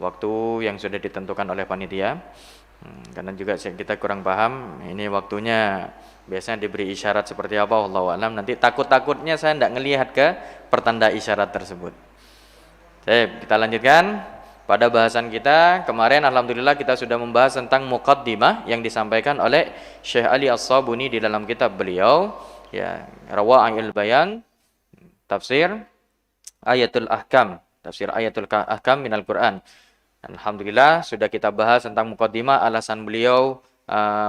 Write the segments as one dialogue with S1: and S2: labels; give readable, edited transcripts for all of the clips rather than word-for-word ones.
S1: waktu yang sudah ditentukan oleh panitia. Karena juga kita kurang paham, ini waktunya biasanya diberi isyarat seperti apa, wallahu alam. Nanti takut-takutnya saya tidak ngelihat ke pertanda isyarat tersebut. Baik, kita lanjutkan. Pada bahasan kita kemarin alhamdulillah kita sudah membahas tentang muqaddimah yang disampaikan oleh Syekh Ali As-Sabuni di dalam kitab beliau, ya, Rawa'il Bayan, tafsir Ayatul Ahkam, tafsir Ayatul Ahkam minal Quran. Alhamdulillah sudah kita bahas tentang muqaddimah, alasan beliau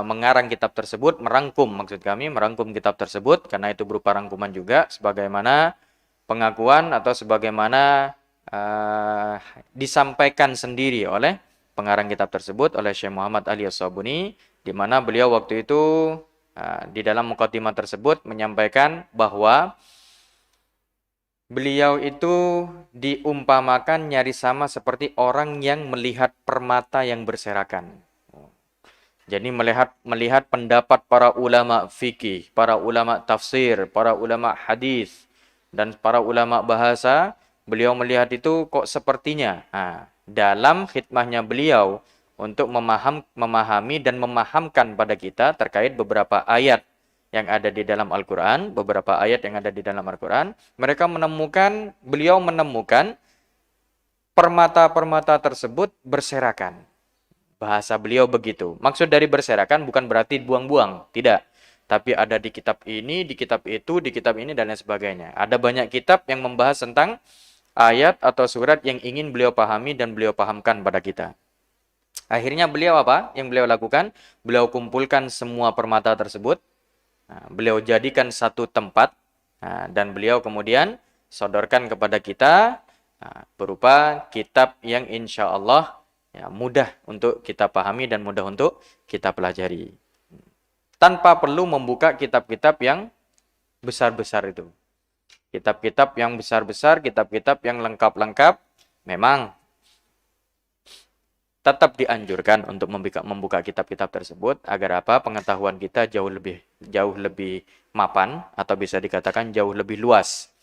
S1: mengarang kitab tersebut, merangkum maksud kami, merangkum kitab tersebut karena itu berupa rangkuman juga sebagaimana pengakuan atau sebagaimana disampaikan sendiri oleh pengarang kitab tersebut oleh Syekh Muhammad Ali As-Sabuni, di mana beliau waktu itu di dalam muqaddimah tersebut menyampaikan bahwa beliau itu diumpamakan nyaris sama seperti orang yang melihat permata yang berserakan. Jadi melihat pendapat para ulama fikih, para ulama tafsir, para ulama hadis, dan para ulama bahasa. Beliau melihat itu kok sepertinya. Dalam khidmahnya beliau untuk memahami dan memahamkan pada kita terkait beberapa ayat yang ada di dalam Al-Quran, beberapa ayat yang ada di dalam Al-Quran, beliau menemukan permata-permata tersebut berserakan. Bahasa beliau begitu. Maksud dari berserakan bukan berarti buang-buang, tidak. Tapi ada di kitab ini, di kitab itu, di kitab ini, dan lain sebagainya. Ada banyak kitab yang membahas tentang ayat atau surat yang ingin beliau pahami dan beliau pahamkan pada kita. Akhirnya beliau apa? Yang beliau lakukan? Beliau kumpulkan semua permata tersebut. Beliau jadikan satu tempat. Dan beliau kemudian sodorkan kepada kita berupa kitab yang insya Allah mudah untuk kita pahami dan mudah untuk kita pelajari. Tanpa perlu membuka kitab-kitab yang besar-besar itu. Kitab-kitab yang besar-besar, kitab-kitab yang lengkap-lengkap, memang tetap dianjurkan untuk membuka kitab-kitab tersebut agar apa? Pengetahuan kita jauh lebih mapan atau bisa dikatakan jauh lebih luas.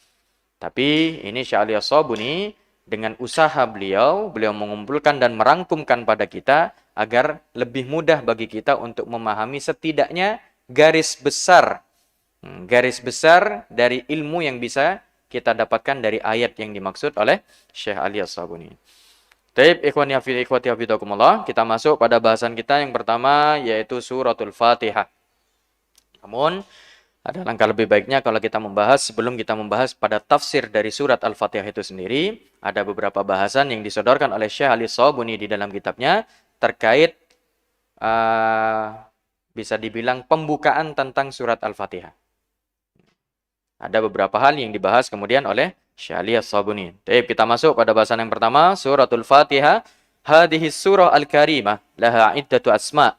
S1: Tapi ini Syekh Ali As-Sabuni dengan usaha beliau mengumpulkan dan merangkumkan pada kita agar lebih mudah bagi kita untuk memahami setidaknya garis besar dari ilmu yang bisa kita dapatkan dari ayat yang dimaksud oleh Syekh Ali As-Sabuni. Taib ikhwani ikhwati hafizakumullah, kita masuk pada bahasan kita yang pertama yaitu suratul Fatihah. Namun ada langkah lebih baiknya kalau kita sebelum kita membahas pada tafsir dari surat Al-Fatihah itu sendiri, ada beberapa bahasan yang disodorkan oleh Syekh Ali As-Sabuni di dalam kitabnya terkait bisa dibilang pembukaan tentang surat Al-Fatihah. Ada beberapa hal yang dibahas kemudian oleh Syekh Ali As-Sabuni. Baik, kita masuk pada bahasan yang pertama, suratul Fatihah. Hadhihi surah al-karimah laha iddatu asma.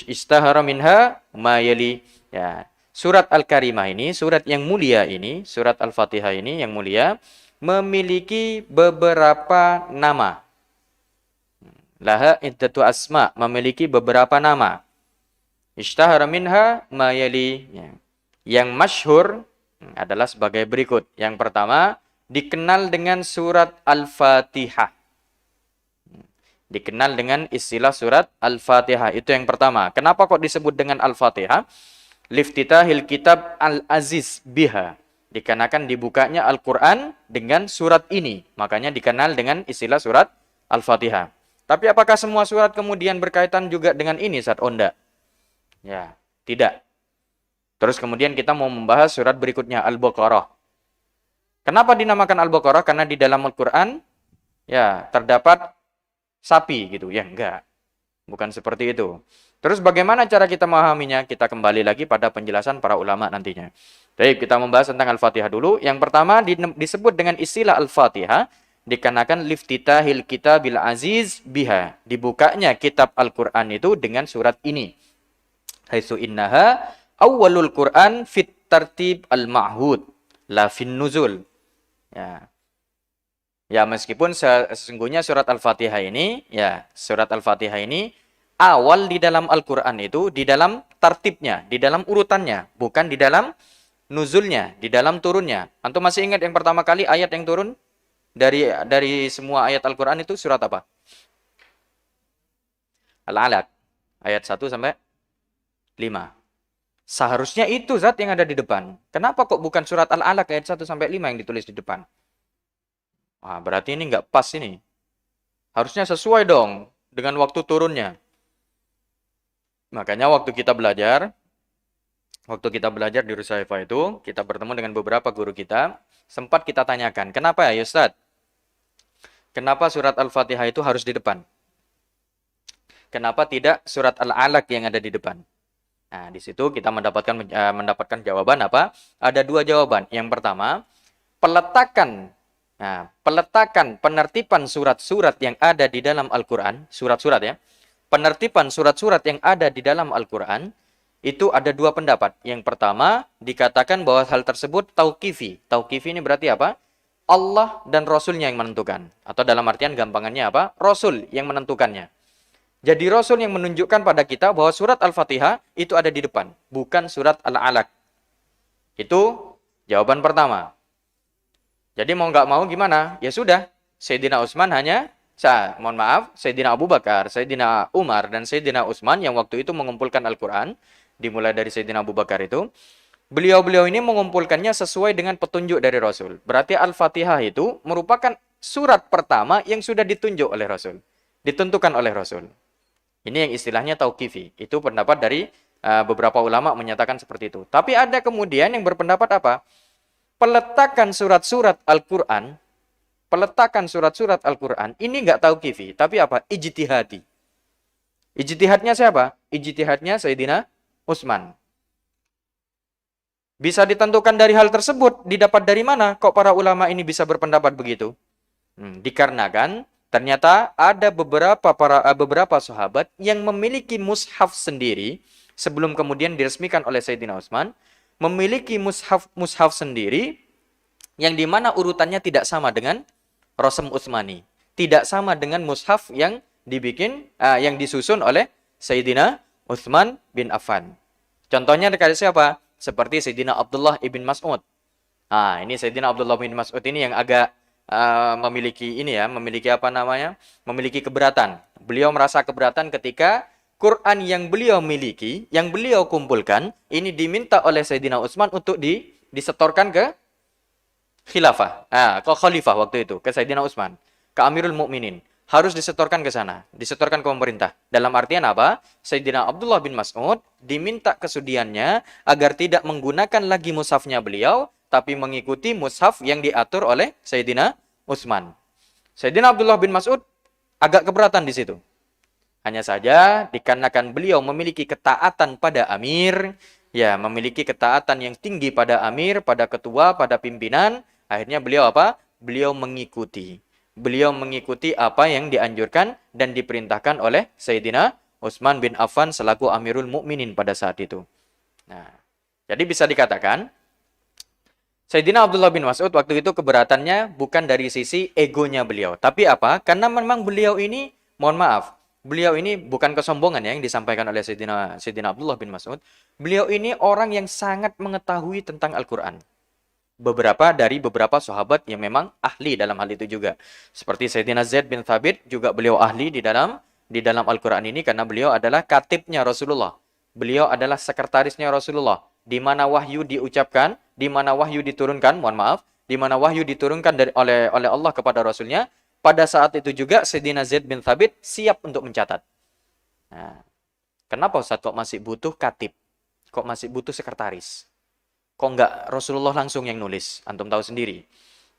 S1: Istahara minha ma yali. Ya, surat Al-Karimah ini, surat yang mulia ini, surat Al-Fatihah ini yang mulia memiliki beberapa nama. Laha iddatu asma, memiliki beberapa nama. Istahara minha ma yali. Ya. Yang masyhur adalah sebagai berikut. Yang pertama, dikenal dengan surat Al-Fatihah. Dikenal dengan istilah surat Al-Fatihah. Itu yang pertama. Kenapa kok disebut dengan Al-Fatihah? Liftitahil kitab Al-Aziz biha. Dikarenakan dibukanya Al-Quran dengan surat ini. Makanya dikenal dengan istilah surat Al-Fatihah. Tapi apakah semua surat kemudian berkaitan juga dengan ini saat onda? Ya, tidak. Terus kemudian kita mau membahas surat berikutnya, Al-Baqarah. Kenapa dinamakan Al-Baqarah? Karena di dalam Al-Quran ya terdapat sapi gitu. Ya enggak. Bukan seperti itu. Terus bagaimana cara kita memahaminya? Kita kembali lagi pada penjelasan para ulama nantinya. Baik, kita membahas tentang Al-Fatihah dulu. Yang pertama disebut dengan istilah Al-Fatihah dikarenakan liftitahil kitabil aziz biha. Dibukanya kitab Al-Quran itu dengan surat ini. Haitsu innaha awwalul Quran fit tartib al-ma'hud la fin nuzul. Ya. Ya, meskipun sesungguhnya surat Al-Fatihah ini, awal di dalam Al-Quran itu di dalam tartibnya, di dalam urutannya, bukan di dalam nuzulnya, di dalam turunnya. Antum masih ingat yang pertama kali ayat yang turun? dari semua ayat Al-Qur'an itu surat apa? Al-Alaq. Ayat 1 sampai 5. Seharusnya itu zat yang ada di depan. Kenapa kok bukan surat Al-Alaq ayat 1 sampai 5 yang ditulis di depan? Wah, berarti ini nggak pas ini. Harusnya sesuai dong dengan waktu turunnya. Makanya waktu kita belajar di Rusaifa itu, kita bertemu dengan beberapa guru kita, sempat kita tanyakan, kenapa ya Ustaz? Kenapa surat Al-Fatihah itu harus di depan? Kenapa tidak surat Al-Alaq yang ada di depan? Nah, di situ kita mendapatkan jawaban apa? Ada dua jawaban. Yang pertama, peletakan penertiban surat-surat yang ada di dalam Al-Qur'an, surat-surat ya. Penertiban surat-surat yang ada di dalam Al-Qur'an itu ada dua pendapat. Yang pertama, dikatakan bahwa hal tersebut tauqifi. Tauqifi ini berarti apa? Allah dan Rasulnya yang menentukan. Atau dalam artian gampangannya apa? Rasul yang menentukannya. Jadi Rasul yang menunjukkan pada kita bahwa surat Al-Fatihah itu ada di depan, bukan surat Al-Alaq. Itu jawaban pertama. Jadi mau nggak mau gimana? Ya sudah, Sayyidina Utsman Sayyidina Abu Bakar, Sayyidina Umar, dan Sayyidina Utsman yang waktu itu mengumpulkan Al-Quran, dimulai dari Sayyidina Abu Bakar itu, beliau-beliau ini mengumpulkannya sesuai dengan petunjuk dari Rasul. Berarti Al-Fatihah itu merupakan surat pertama yang sudah ditunjuk oleh Rasul, ditentukan oleh Rasul. Ini yang istilahnya tauqifi. Itu pendapat dari beberapa ulama menyatakan seperti itu. Tapi ada kemudian yang berpendapat apa? Peletakan surat-surat Al-Quran ini nggak tauqifi, tapi apa? Ijtihadi. Ijtihadnya siapa? Ijtihadnya Sayyidina Utsman. Bisa ditentukan dari hal tersebut, didapat dari mana? Kok para ulama ini bisa berpendapat begitu? Dikarenakan ternyata ada beberapa sahabat yang memiliki mushaf sendiri sebelum kemudian diresmikan oleh Sayyidina Utsman, memiliki mushaf sendiri yang dimana urutannya tidak sama dengan Rasm Utsmani, tidak sama dengan mushaf yang yang disusun oleh Sayyidina Utsman bin Affan. Contohnya dekat siapa? Seperti Sayyidina Abdullah ibn Mas'ud. Ini Sayyidina Abdullah bin Mas'ud ini yang agak memiliki keberatan. Beliau merasa keberatan ketika Quran yang beliau miliki, yang beliau kumpulkan, ini diminta oleh Sayyidina Utsman untuk disetorkan ke khilafah, ke khalifah waktu itu, ke Sayyidina Utsman, ke Amirul Mukminin. Harus disetorkan ke sana, disetorkan ke pemerintah. Dalam artian apa? Sayyidina Abdullah bin Mas'ud diminta kesudiannya agar tidak menggunakan lagi mushafnya beliau, tapi mengikuti mushaf yang diatur oleh Sayyidina Utsman. Sayyidina Abdullah bin Mas'ud agak keberatan di situ. Hanya saja dikarenakan beliau memiliki ketaatan pada amir, memiliki ketaatan yang tinggi pada amir, pada ketua, pada pimpinan, akhirnya beliau apa? Beliau mengikuti apa yang dianjurkan dan diperintahkan oleh Sayyidina Utsman bin Affan selaku Amirul Mukminin pada saat itu. Nah, jadi bisa dikatakan Sayyidina Abdullah bin Mas'ud waktu itu keberatannya bukan dari sisi egonya beliau. Tapi apa? Karena memang beliau ini, beliau ini bukan kesombongan yang disampaikan oleh Sayyidina Abdullah bin Mas'ud. Beliau ini orang yang sangat mengetahui tentang Al-Quran. Beberapa sahabat yang memang ahli dalam hal itu juga. Seperti Sayyidina Zaid bin Thabit, juga beliau ahli di dalam Al-Quran ini karena beliau adalah katibnya Rasulullah. Beliau adalah sekretarisnya Rasulullah. Di mana wahyu diucapkan, di mana wahyu diturunkan, di mana wahyu diturunkan oleh Allah kepada Rasulnya, pada saat itu juga Sayyidina Zaid bin Thabit siap untuk mencatat. Nah, kenapa Ustaz kok masih butuh katib? Kok masih butuh sekretaris? Kok enggak Rasulullah langsung yang nulis? Antum tahu sendiri.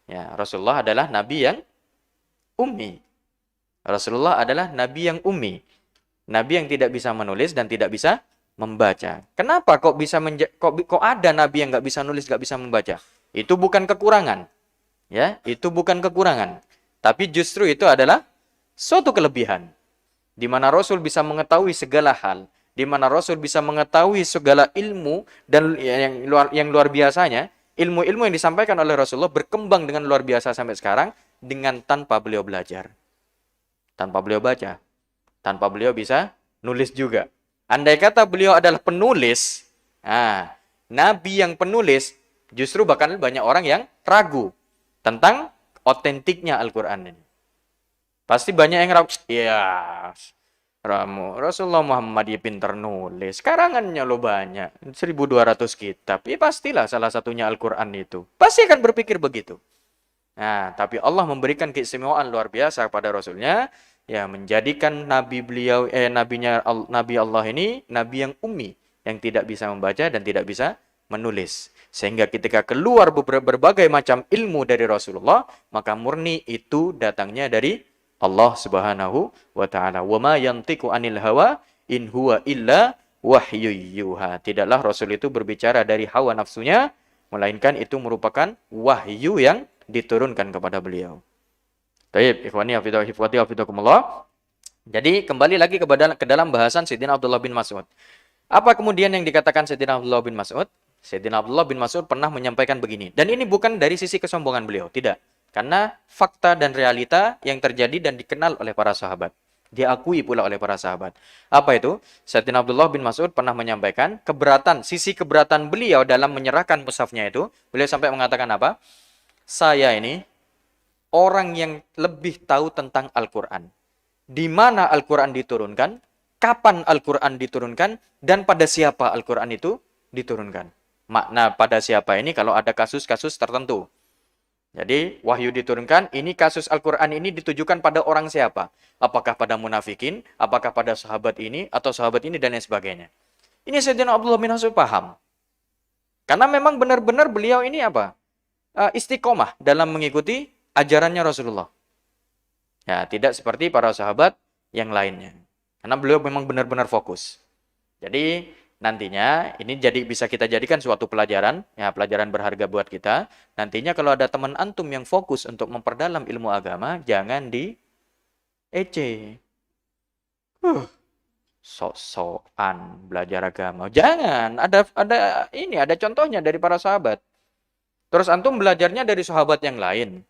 S1: Ya, Rasulullah adalah nabi yang ummi. Rasulullah adalah nabi yang ummi. Nabi yang tidak bisa menulis dan tidak bisa membaca. Kenapa kok kok ada nabi yang nggak bisa nulis, nggak bisa membaca? Itu bukan kekurangan, ya, itu bukan kekurangan. Tapi justru itu adalah suatu kelebihan, di mana Rasul bisa mengetahui segala hal, di mana Rasul bisa mengetahui segala ilmu dan yang luar biasanya, ilmu-ilmu yang disampaikan oleh Rasulullah berkembang dengan luar biasa sampai sekarang dengan tanpa beliau belajar, tanpa beliau baca, tanpa beliau bisa nulis juga. Andai kata beliau adalah penulis, nabi yang penulis, justru bahkan banyak orang yang ragu tentang otentiknya Al-Quran ini. Pasti banyak yang ya Rasulullah Muhammad ya pintar nulis. Karangannya lo banyak. 1.200 kitab. Ya pastilah salah satunya Al-Quran itu. Pasti akan berpikir begitu. Nah, tapi Allah memberikan keistimewaan luar biasa kepada Rasulnya. Ya, menjadikan Nabi Nabi Allah ini Nabi yang ummi. Yang tidak bisa membaca dan tidak bisa menulis. Sehingga ketika keluar berbagai macam ilmu dari Rasulullah, maka murni itu datangnya dari Allah Subhanahu wa taala. Wa ma yantiqu 'anil hawa in huwa illa wahyu yuha. Tidaklah Rasul itu berbicara dari hawa nafsunya, melainkan itu merupakan wahyu yang diturunkan kepada beliau. Baik, ikhwani hafizakumullah. Jadi kembali lagi ke dalam bahasan Sayyidina Abdullah bin Mas'ud. Apa kemudian yang dikatakan Sayyidina Abdullah bin Mas'ud? Sayyidina Abdullah bin Mas'ud pernah menyampaikan begini. Dan ini bukan dari sisi kesombongan beliau, tidak. Karena fakta dan realita yang terjadi dan dikenal oleh para sahabat. Diakui pula oleh para sahabat. Apa itu? Sayyidina Abdullah bin Mas'ud pernah menyampaikan sisi keberatan beliau dalam menyerahkan mushafnya itu. Beliau sampai mengatakan apa? Saya ini orang yang lebih tahu tentang Al-Quran. Di mana Al-Quran diturunkan, kapan Al-Quran diturunkan, dan pada siapa Al-Quran itu diturunkan. Makna pada siapa ini kalau ada kasus-kasus tertentu. Jadi wahyu diturunkan, ini kasus Al-Quran ini ditujukan pada orang siapa? Apakah pada munafikin, apakah pada sahabat ini, atau sahabat ini, dan lain sebagainya. Ini Sayyidina Abdullah bin Mas'ud paham. Karena memang benar-benar beliau ini apa? Istiqomah dalam mengikuti ajarannya Rasulullah. Ya, tidak seperti para sahabat yang lainnya. Karena beliau memang benar-benar fokus. Jadi nantinya ini bisa kita jadikan suatu pelajaran, ya pelajaran berharga buat kita. Nantinya kalau ada teman antum yang fokus untuk memperdalam ilmu agama, jangan ece. Sok-sokan belajar agama. Jangan, ada contohnya dari para sahabat. Terus antum belajarnya dari sahabat yang lain.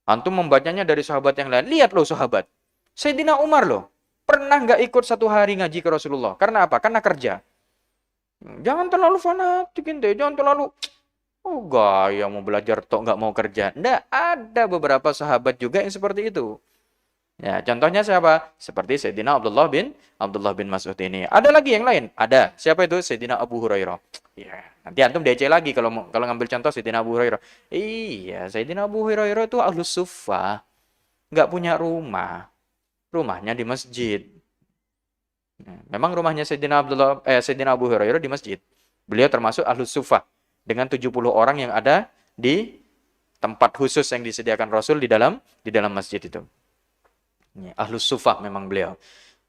S1: Antum membacanya dari sahabat yang lain. Lihat loh sahabat. Sayyidina Umar loh. Pernah nggak ikut 1 hari ngaji ke Rasulullah. Karena apa? Karena kerja. Jangan terlalu fanatik ente. Jangan terlalu gaya mau belajar tok nggak mau kerja. Nggak, ada beberapa sahabat juga yang seperti itu. Ya, contohnya siapa? Seperti Sayyidina Abdullah bin Mas'ud ini. Ada lagi yang lain? Ada. Siapa itu? Sayyidina Abu Hurairah. Ya, nanti antum DC lagi kalau ngambil contoh Sayyidina Abu Hurairah. Iya, Sayyidina Abu Hurairah itu ahlus suffah. Nggak punya rumah. Rumahnya di masjid. Memang rumahnya Sayyidina Abu Hurairah di masjid. Beliau termasuk ahlus suffah dengan 70 orang yang ada di tempat khusus yang disediakan Rasul di dalam masjid itu. Ahlus suffah memang beliau.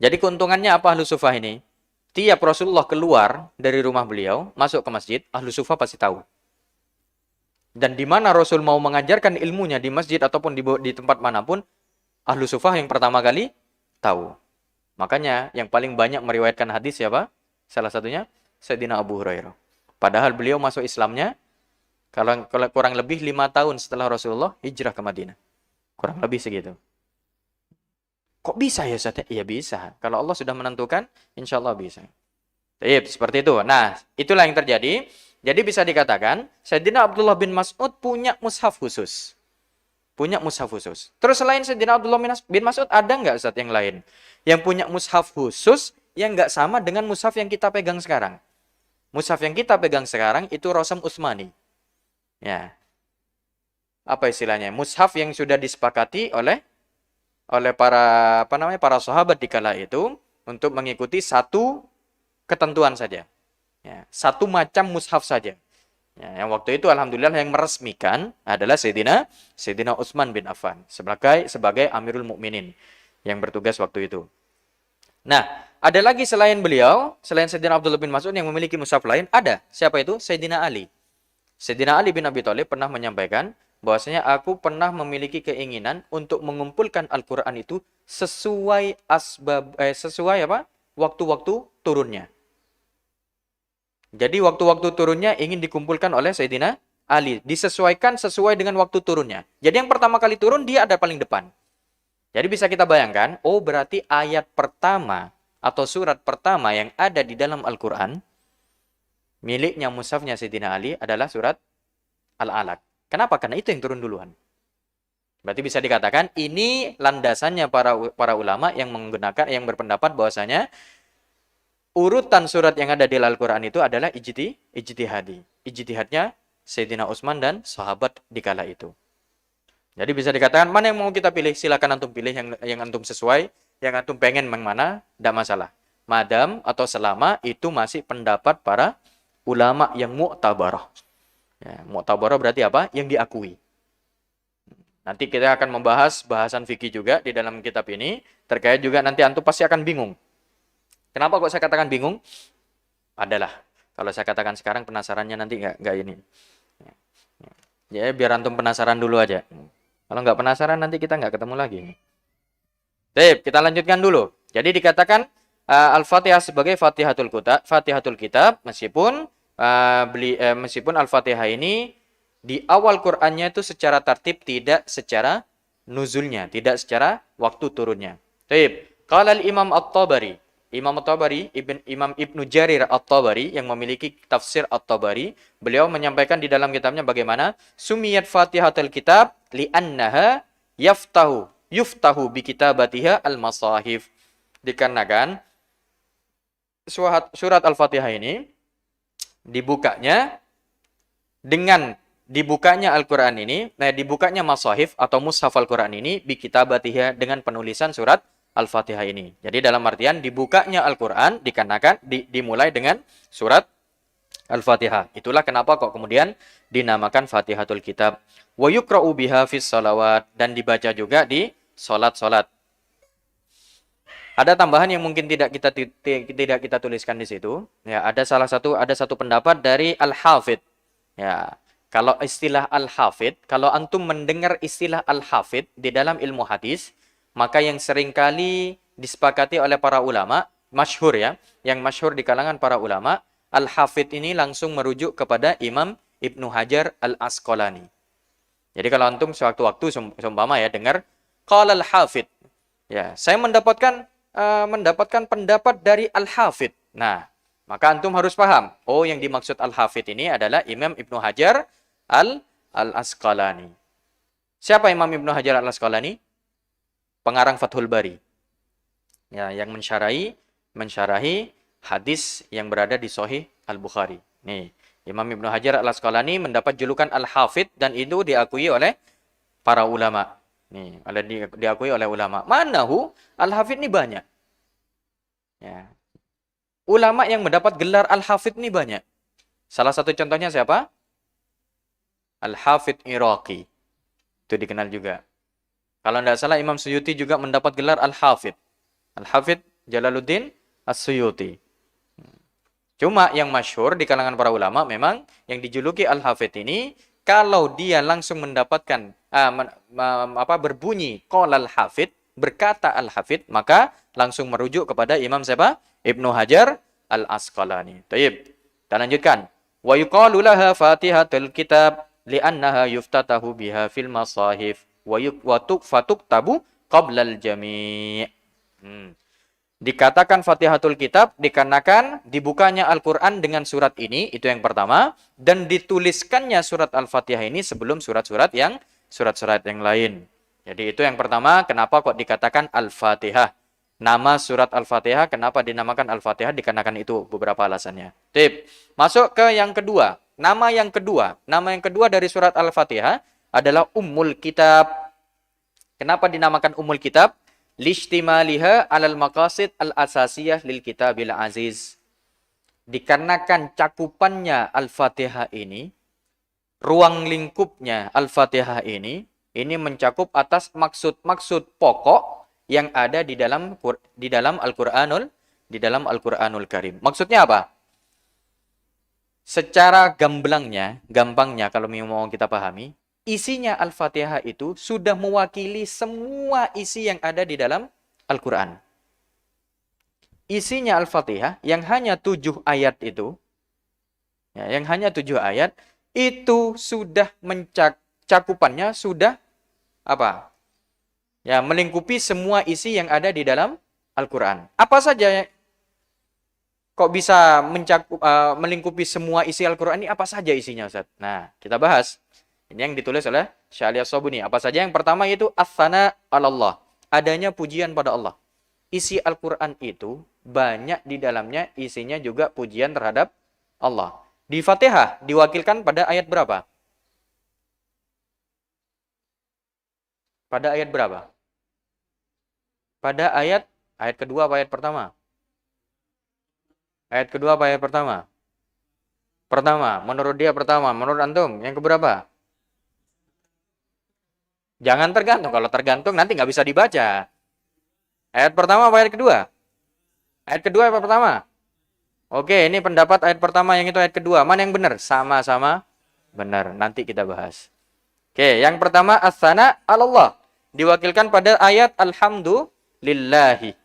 S1: Jadi keuntungannya apa ahlus suffah ini? Tiap Rasulullah keluar dari rumah beliau, masuk ke masjid, ahlus suffah pasti tahu. Dan di mana Rasul mau mengajarkan ilmunya di masjid ataupun di tempat manapun, ahlus suffah yang pertama kali tahu. Makanya yang paling banyak meriwayatkan hadis siapa? Salah satunya Sayyidina Abu Hurairah. Padahal beliau masuk Islamnya kalau kurang lebih 5 tahun setelah Rasulullah hijrah ke Madinah. Kurang lebih segitu. Kok bisa ya Ustaz? Iya bisa. Kalau Allah sudah menentukan, insya Allah bisa. Seperti itu. Nah, itulah yang terjadi. Jadi bisa dikatakan, Sayyidina Abdullah bin Mas'ud punya mushaf khusus. Punya mushaf khusus. Terus selain Sayyidina Abdullah bin Mas'ud, ada nggak Ustaz yang lain? Yang punya mushaf khusus, yang nggak sama dengan mushaf yang kita pegang sekarang. Mushaf yang kita pegang sekarang, itu Rosam Utsmani. Ya. Apa istilahnya? Mushaf yang sudah disepakati oleh para sahabat di kala itu untuk mengikuti satu ketentuan saja. Ya, satu macam mushaf saja. Ya, yang waktu itu alhamdulillah yang meresmikan adalah Sayyidina Utsman bin Affan sebagai Amirul Mukminin yang bertugas waktu itu. Nah, ada lagi selain beliau, selain Sayyidina Abdullah bin Mas'ud yang memiliki mushaf lain, ada. Siapa itu? Sayyidina Ali. Sayyidina Ali bin Abi Thalib pernah menyampaikan bahwasanya aku pernah memiliki keinginan untuk mengumpulkan Al-Quran itu sesuai waktu-waktu turunnya. Jadi waktu-waktu turunnya ingin dikumpulkan oleh Sayyidina Ali. Disesuaikan sesuai dengan waktu turunnya. Jadi yang pertama kali turun dia ada paling depan. Jadi bisa kita bayangkan, berarti ayat pertama atau surat pertama yang ada di dalam Al-Quran miliknya mushafnya Sayyidina Ali adalah surat Al-Alaq. Kenapa? Karena itu yang turun duluan. Berarti bisa dikatakan ini landasannya para ulama yang menggunakan, yang berpendapat bahwasanya urutan surat yang ada di Al-Quran itu adalah ijtihadi. Ijtihadnya Sayyidina Utsman dan sahabat di kala itu. Jadi bisa dikatakan mana yang mau kita pilih, silakan antum pilih yang antum sesuai, yang antum pengen yang mana, tidak masalah. Madam atau selama itu masih pendapat para ulama yang mu'tabarah. Ya, mu'tabarah berarti apa? Yang diakui. Nanti kita akan membahas bahasan fikih juga di dalam kitab ini. Terkait juga nanti antum pasti akan bingung. Kenapa kok saya katakan bingung? Adalah, kalau saya katakan sekarang penasarannya nanti nggak ini. Ya, biar antum penasaran dulu aja. Kalau nggak penasaran nanti kita nggak ketemu lagi. Baik, kita lanjutkan dulu. Jadi dikatakan Al-Fatihah sebagai Fatihatul Kitab, meskipun meskipun Al-Fatihah ini di awal Qur'annya itu secara tertib, tidak secara nuzulnya, tidak secara waktu turunnya. Baik, qala al-Imam At-Tabari. Imam At-Tabari, Imam Ibnu Jarir At-Tabari yang memiliki tafsir At-Tabari, beliau menyampaikan di dalam kitabnya bagaimana sumiyat Fatihatul Kitab li'annaha yuftahu bi kitabatiha al-masahif. Dikarenakan surat Al-Fatihah ini dibukanya dengan dibukanya Al-Quran ini, dibukanya masahif atau mushaf Al-Quran ini bi kitabatiha dengan penulisan surat Al-Fatihah ini. Jadi dalam artian dibukanya Al-Quran dikarenakan dimulai dengan surat Al-Fatihah. Itulah kenapa kok kemudian dinamakan Fatihatul Kitab. Wa yuqra'u biha fis shalawat, dan dibaca juga di salat-salat. Ada tambahan yang mungkin tidak kita tuliskan di situ. Ya, ada satu pendapat dari Al-Hafidh. Ya, kalau istilah Al-Hafidh, kalau antum mendengar istilah Al-Hafidh di dalam ilmu hadis, maka yang seringkali disepakati oleh para ulama, masyhur ya, yang masyhur di kalangan para ulama, Al-Hafidh ini langsung merujuk kepada Imam Ibnu Hajar Al-Asqalani. Jadi kalau antum sewaktu-waktu seumpama ya dengar qala Al-Hafidh, ya, saya mendapatkan pendapat dari Al-Hafidh. Nah, maka antum harus paham, oh yang dimaksud Al-Hafidh ini adalah Imam Ibnu Hajar Al-Asqalani. Siapa Imam Ibnu Hajar Al-Asqalani? Pengarang Fathul Bari. Ya, yang mensyarahi hadis yang berada di Sahih Al-Bukhari. Nih, Imam Ibnu Hajar Al-Asqalani mendapat julukan Al-Hafidh dan itu diakui oleh para ulama. Nih, diakui oleh ulama. Manahu Al-Hafidh ini banyak. Ya. Ulama yang mendapat gelar Al-Hafidh ini banyak. Salah satu contohnya siapa? Al-Hafidh Iraqi. Itu dikenal juga. Kalau tidak salah Imam Suyuti juga mendapat gelar Al-Hafidh. Al-Hafidh Jalaluddin As-Suyuti. Cuma yang masyhur di kalangan para ulama memang yang dijuluki Al-Hafidh ini, kalau dia langsung mendapatkan berbunyi qala Al-Hafidh, berkata Al-Hafidh, maka langsung merujuk kepada Imam siapa? Ibnu Hajar Al-Asqalani. Baik. Kita lanjutkan. Wa yuqalu laha Fatihatul Kitab li'annaha yuftatahu biha fil masahif wa fatuktabu qabla al-jami'. Dikatakan Fatihatul Kitab dikarenakan dibukanya Al-Quran dengan surat ini, itu yang pertama, dan dituliskannya surat Al-Fatihah ini sebelum surat-surat yang lain. Jadi itu yang pertama, kenapa kok dikatakan Al-Fatihah. Nama surat Al-Fatihah, kenapa dinamakan Al-Fatihah, dikarenakan itu beberapa alasannya. Tip. Masuk ke yang kedua. Nama yang kedua dari surat Al-Fatihah adalah Ummul Kitab. Kenapa dinamakan Ummul Kitab? Lishtimaliha alal maqasid al-asasiyah lil kitabil aziz. Dikarenakan cakupannya Al-Fatihah ini, ruang lingkupnya Al-Fatihah ini mencakup atas maksud-maksud pokok yang ada di dalam Al-Qur'anul Karim. Maksudnya apa? Secara gampangnya kalau mau kita pahami, isinya Al-Fatihah itu sudah mewakili semua isi yang ada di dalam Al-Quran. Isinya Al-Fatihah yang hanya 7 ayat itu, itu sudah cakupannya sudah apa? Ya, melingkupi semua isi yang ada di dalam Al-Quran. Apa saja kok bisa melingkupi semua isi Al-Quran ini? Apa saja isinya, Ustaz? Nah, kita bahas. Ini yang ditulis oleh Syekh Ali As-Sabuni. Apa saja? Yang pertama itu as-sana 'alallah. Adanya pujian pada Allah. Isi Al-Qur'an itu banyak di dalamnya isinya juga pujian terhadap Allah. Di Fatihah diwakilkan pada ayat berapa? Pada ayat berapa? Pada ayat kedua apa ayat pertama? Ayat kedua apa ayat pertama? Pertama, menurut dia pertama, menurut antum yang keberapa? Jangan tergantung, kalau tergantung nanti nggak bisa dibaca. Ayat pertama apa ayat kedua? Ayat kedua apa pertama? Oke, ini pendapat ayat pertama yang itu ayat kedua. Mana yang benar? Sama-sama benar. Nanti kita bahas. Oke, yang pertama as-sana 'alallah. Diwakilkan pada ayat alhamdulillahi.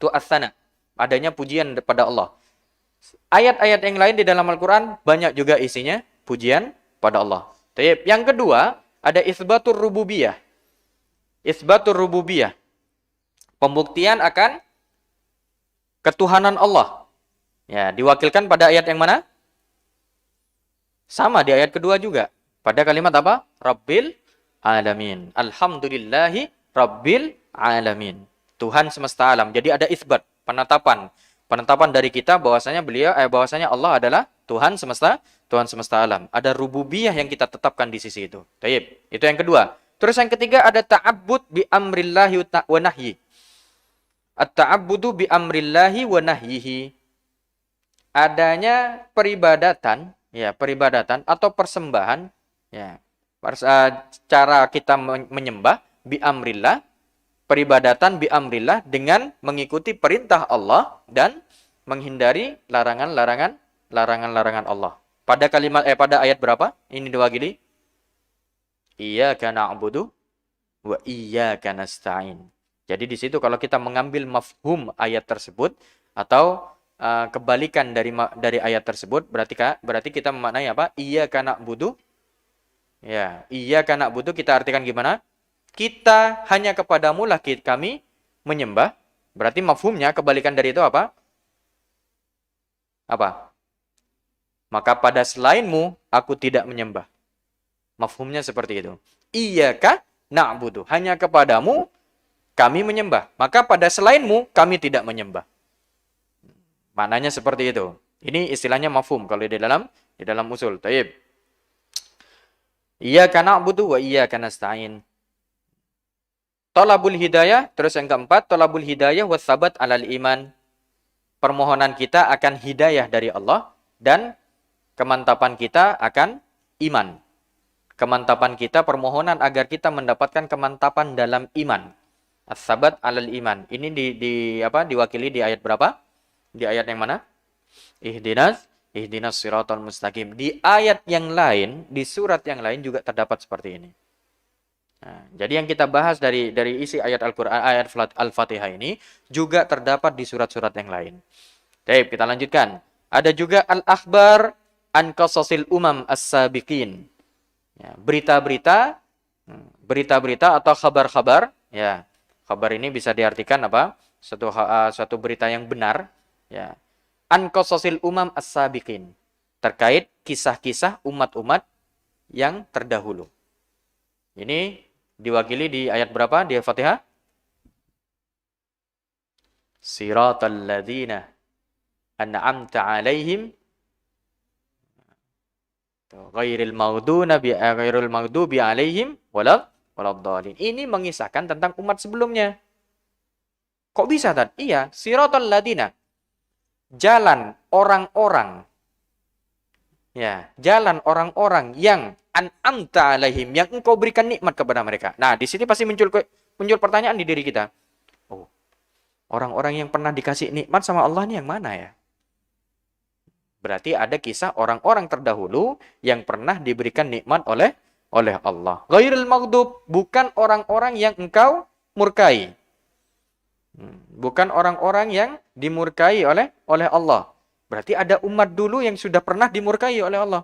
S1: Itu as-sana. Adanya pujian pada Allah. Ayat-ayat yang lain di dalam Al-Quran banyak juga isinya pujian pada Allah. Yang kedua, ada isbatur rububiyah. Isbatur rububiyah. Pembuktian akan ketuhanan Allah. Ya, diwakilkan pada ayat yang mana? Sama di ayat kedua juga. Pada kalimat apa? Rabbil alamin. Alhamdulillahi Rabbil alamin. Tuhan semesta alam. Jadi ada isbat, penetapan. Penetapan dari kita bahwasanya bahwasanya Allah adalah Tuhan semesta alam. Ada rububiyah yang kita tetapkan di sisi itu. Taib. Itu yang kedua. Terus yang ketiga ada ta'abbud bi amrillahi wa nahyi. At-ta'abbudu bi amrillahi wa nahyihi. Adanya peribadatan, ya, peribadatan atau persembahan, ya. Cara kita menyembah bi amrillah, peribadatan bi amrillah dengan mengikuti perintah Allah dan menghindari larangan-larangan Allah. Pada pada ayat berapa? Ini diwakili iyyaka na'budu wa iyyaka nasta'in. Jadi di situ kalau kita mengambil mafhum ayat tersebut atau kebalikan dari ayat tersebut, berarti kita memaknai apa? Iyyaka na'budu. Ya, iyyaka na'budu kita artikan gimana? Kita hanya kepadamu lah kami menyembah. Berarti mafhumnya kebalikan dari itu apa? Apa? Maka pada selainmu aku tidak menyembah. Mafhumnya seperti itu. Iyyaka na'budu. Hanya kepadamu kami menyembah. Maka pada selainmu kami tidak menyembah. Maknanya seperti itu. Ini istilahnya mafhum kalau di dalam usul. Taib. Iyyaka na'budu wa iyyaka nasta'in. Talabul hidayah, terus yang keempat, talabul hidayah was sabat 'alal iman. Permohonan kita akan hidayah dari Allah dan kemantapan kita akan iman. Kemantapan kita, permohonan agar kita mendapatkan kemantapan dalam iman. As-sabat 'alal iman. Ini diwakili di ayat berapa? Di ayat yang mana? Ihdinas siratal mustaqim. Di ayat yang lain, di surat yang lain juga terdapat seperti ini. Nah, jadi yang kita bahas dari isi ayat Al-Qur'an, ayat Al-Fatihah ini juga terdapat di surat-surat yang lain. Baik, kita lanjutkan. Ada juga al-akhbar an qasasil umam as-sabiqin. Ya, berita-berita atau kabar-kabar, ya. Kabar ini bisa diartikan apa? Suatu berita yang benar, ya. An qasasil umam as-sabiqin. Terkait kisah-kisah umat-umat yang terdahulu. Ini diwakili di ayat berapa di Al-Fatihah? Siratal ladzina an'amta 'alaihim ghairil maghdubi 'alaihim waladdallin. Ini mengisahkan tentang umat sebelumnya. Kok bisa, Tad? Iya, siratal ladzina. Jalan orang-orang. Ya, jalan orang-orang yang an'amta 'alaihim, yang engkau berikan nikmat kepada mereka. Nah, di sini pasti muncul pertanyaan di diri kita. Oh, orang-orang yang pernah dikasih nikmat sama Allah ini yang mana ya? Berarti ada kisah orang-orang terdahulu yang pernah diberikan nikmat oleh Allah. Ghairil maghdub, bukan orang-orang yang engkau murkai. Bukan orang-orang yang dimurkai oleh Allah. Berarti ada umat dulu yang sudah pernah dimurkai oleh Allah.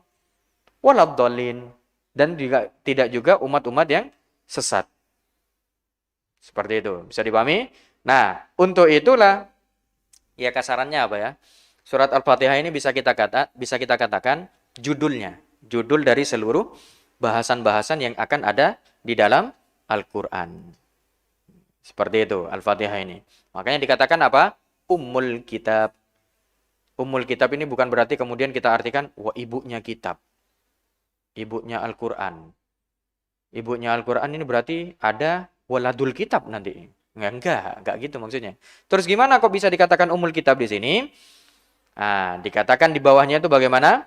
S1: Waladdallin. Dan juga, tidak juga umat-umat yang sesat. Seperti itu. Bisa dipahami? Nah, untuk itulah, ya kasarannya apa ya? Surat Al-Fatihah ini bisa kita katakan judulnya. Judul dari seluruh bahasan-bahasan yang akan ada di dalam Al-Quran. Seperti itu Al-Fatihah ini. Makanya dikatakan apa? Ummul Kitab. Ummul Kitab ini bukan berarti kemudian kita artikan, wah ibunya kitab. Ibunya Al-Quran. Ibunya Al-Quran ini berarti ada waladul kitab nanti. Enggak gitu maksudnya. Terus gimana kok bisa dikatakan Ummul Kitab di sini? Nah, dikatakan di bawahnya itu bagaimana?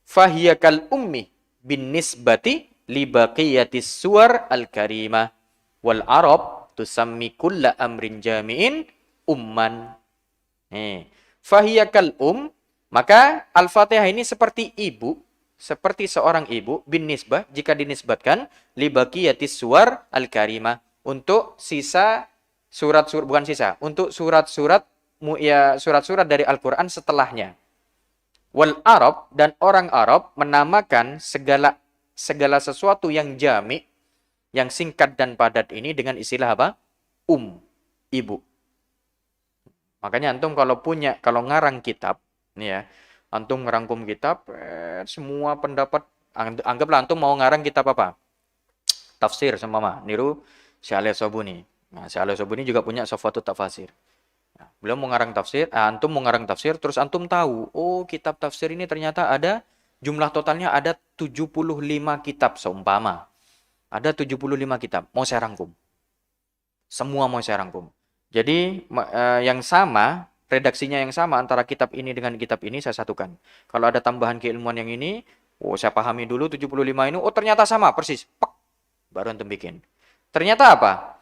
S1: Fahiyakal ummi bin nisbati li baqiyatis suwar al-karimah wal arab tusammi kulla amrin jami'in umman. Nih, fahiyakal maka Al-Fatihah ini seperti ibu, seperti seorang ibu bin nisbah jika dinisbatkan li baqiyatis suwar al-karimah untuk sisa surat-surat bukan sisa, untuk surat-surat ya surat-surat dari Al-Qur'an setelahnya. Wal Arab dan orang Arab menamakan segala sesuatu yang jami, yang singkat dan padat ini dengan istilah apa? Ibu. Makanya antum kalau ngarang kitab, nih ya, antum ngerangkum kitab, semua pendapat, anggaplah antum mau ngarang kitab apa? Tafsir sama niru Syekh Al-Sobuni. Nah, Syekh Al-Sobuni juga punya Safwatut Tafasir. Nah, beliau mau ngarang tafsir, antum mau ngarang tafsir, terus antum tahu, oh kitab tafsir ini ternyata ada, jumlah totalnya ada 75 kitab seumpama. Ada 75 kitab, mau saya rangkum. Semua mau saya rangkum. Jadi yang sama, redaksinya yang sama antara kitab ini dengan kitab ini saya satukan. Kalau ada tambahan keilmuan yang ini, oh saya pahami dulu 75 ini, oh ternyata sama, persis. Pek, baru antum bikin. Ternyata apa?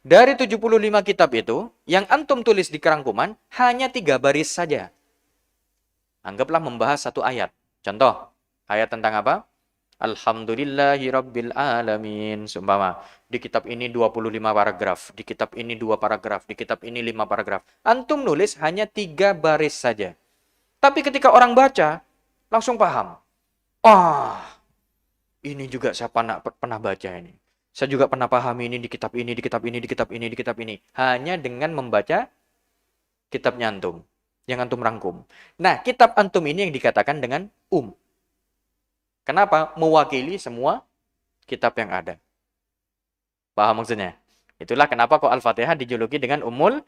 S1: Dari 75 kitab itu, yang antum tulis di kerangkuman, hanya 3 baris saja. Anggaplah membahas satu ayat. Contoh, ayat tentang apa? Alhamdulillahirabbil alamin. Seumpama, di kitab ini 25 paragraf, di kitab ini 2 paragraf, di kitab ini 5 paragraf. Antum nulis hanya 3 baris saja. Tapi ketika orang baca, langsung paham. Ini juga saya pernah baca ini. Saya juga pernah pahami ini di kitab ini, di kitab ini, di kitab ini, di kitab ini. Hanya dengan membaca kitabnya antum. Yang antum rangkum. Nah, kitab antum ini yang dikatakan dengan Kenapa? Mewakili semua kitab yang ada. Paham maksudnya? Itulah kenapa kok Al-Fatihah dijuluki dengan Ummul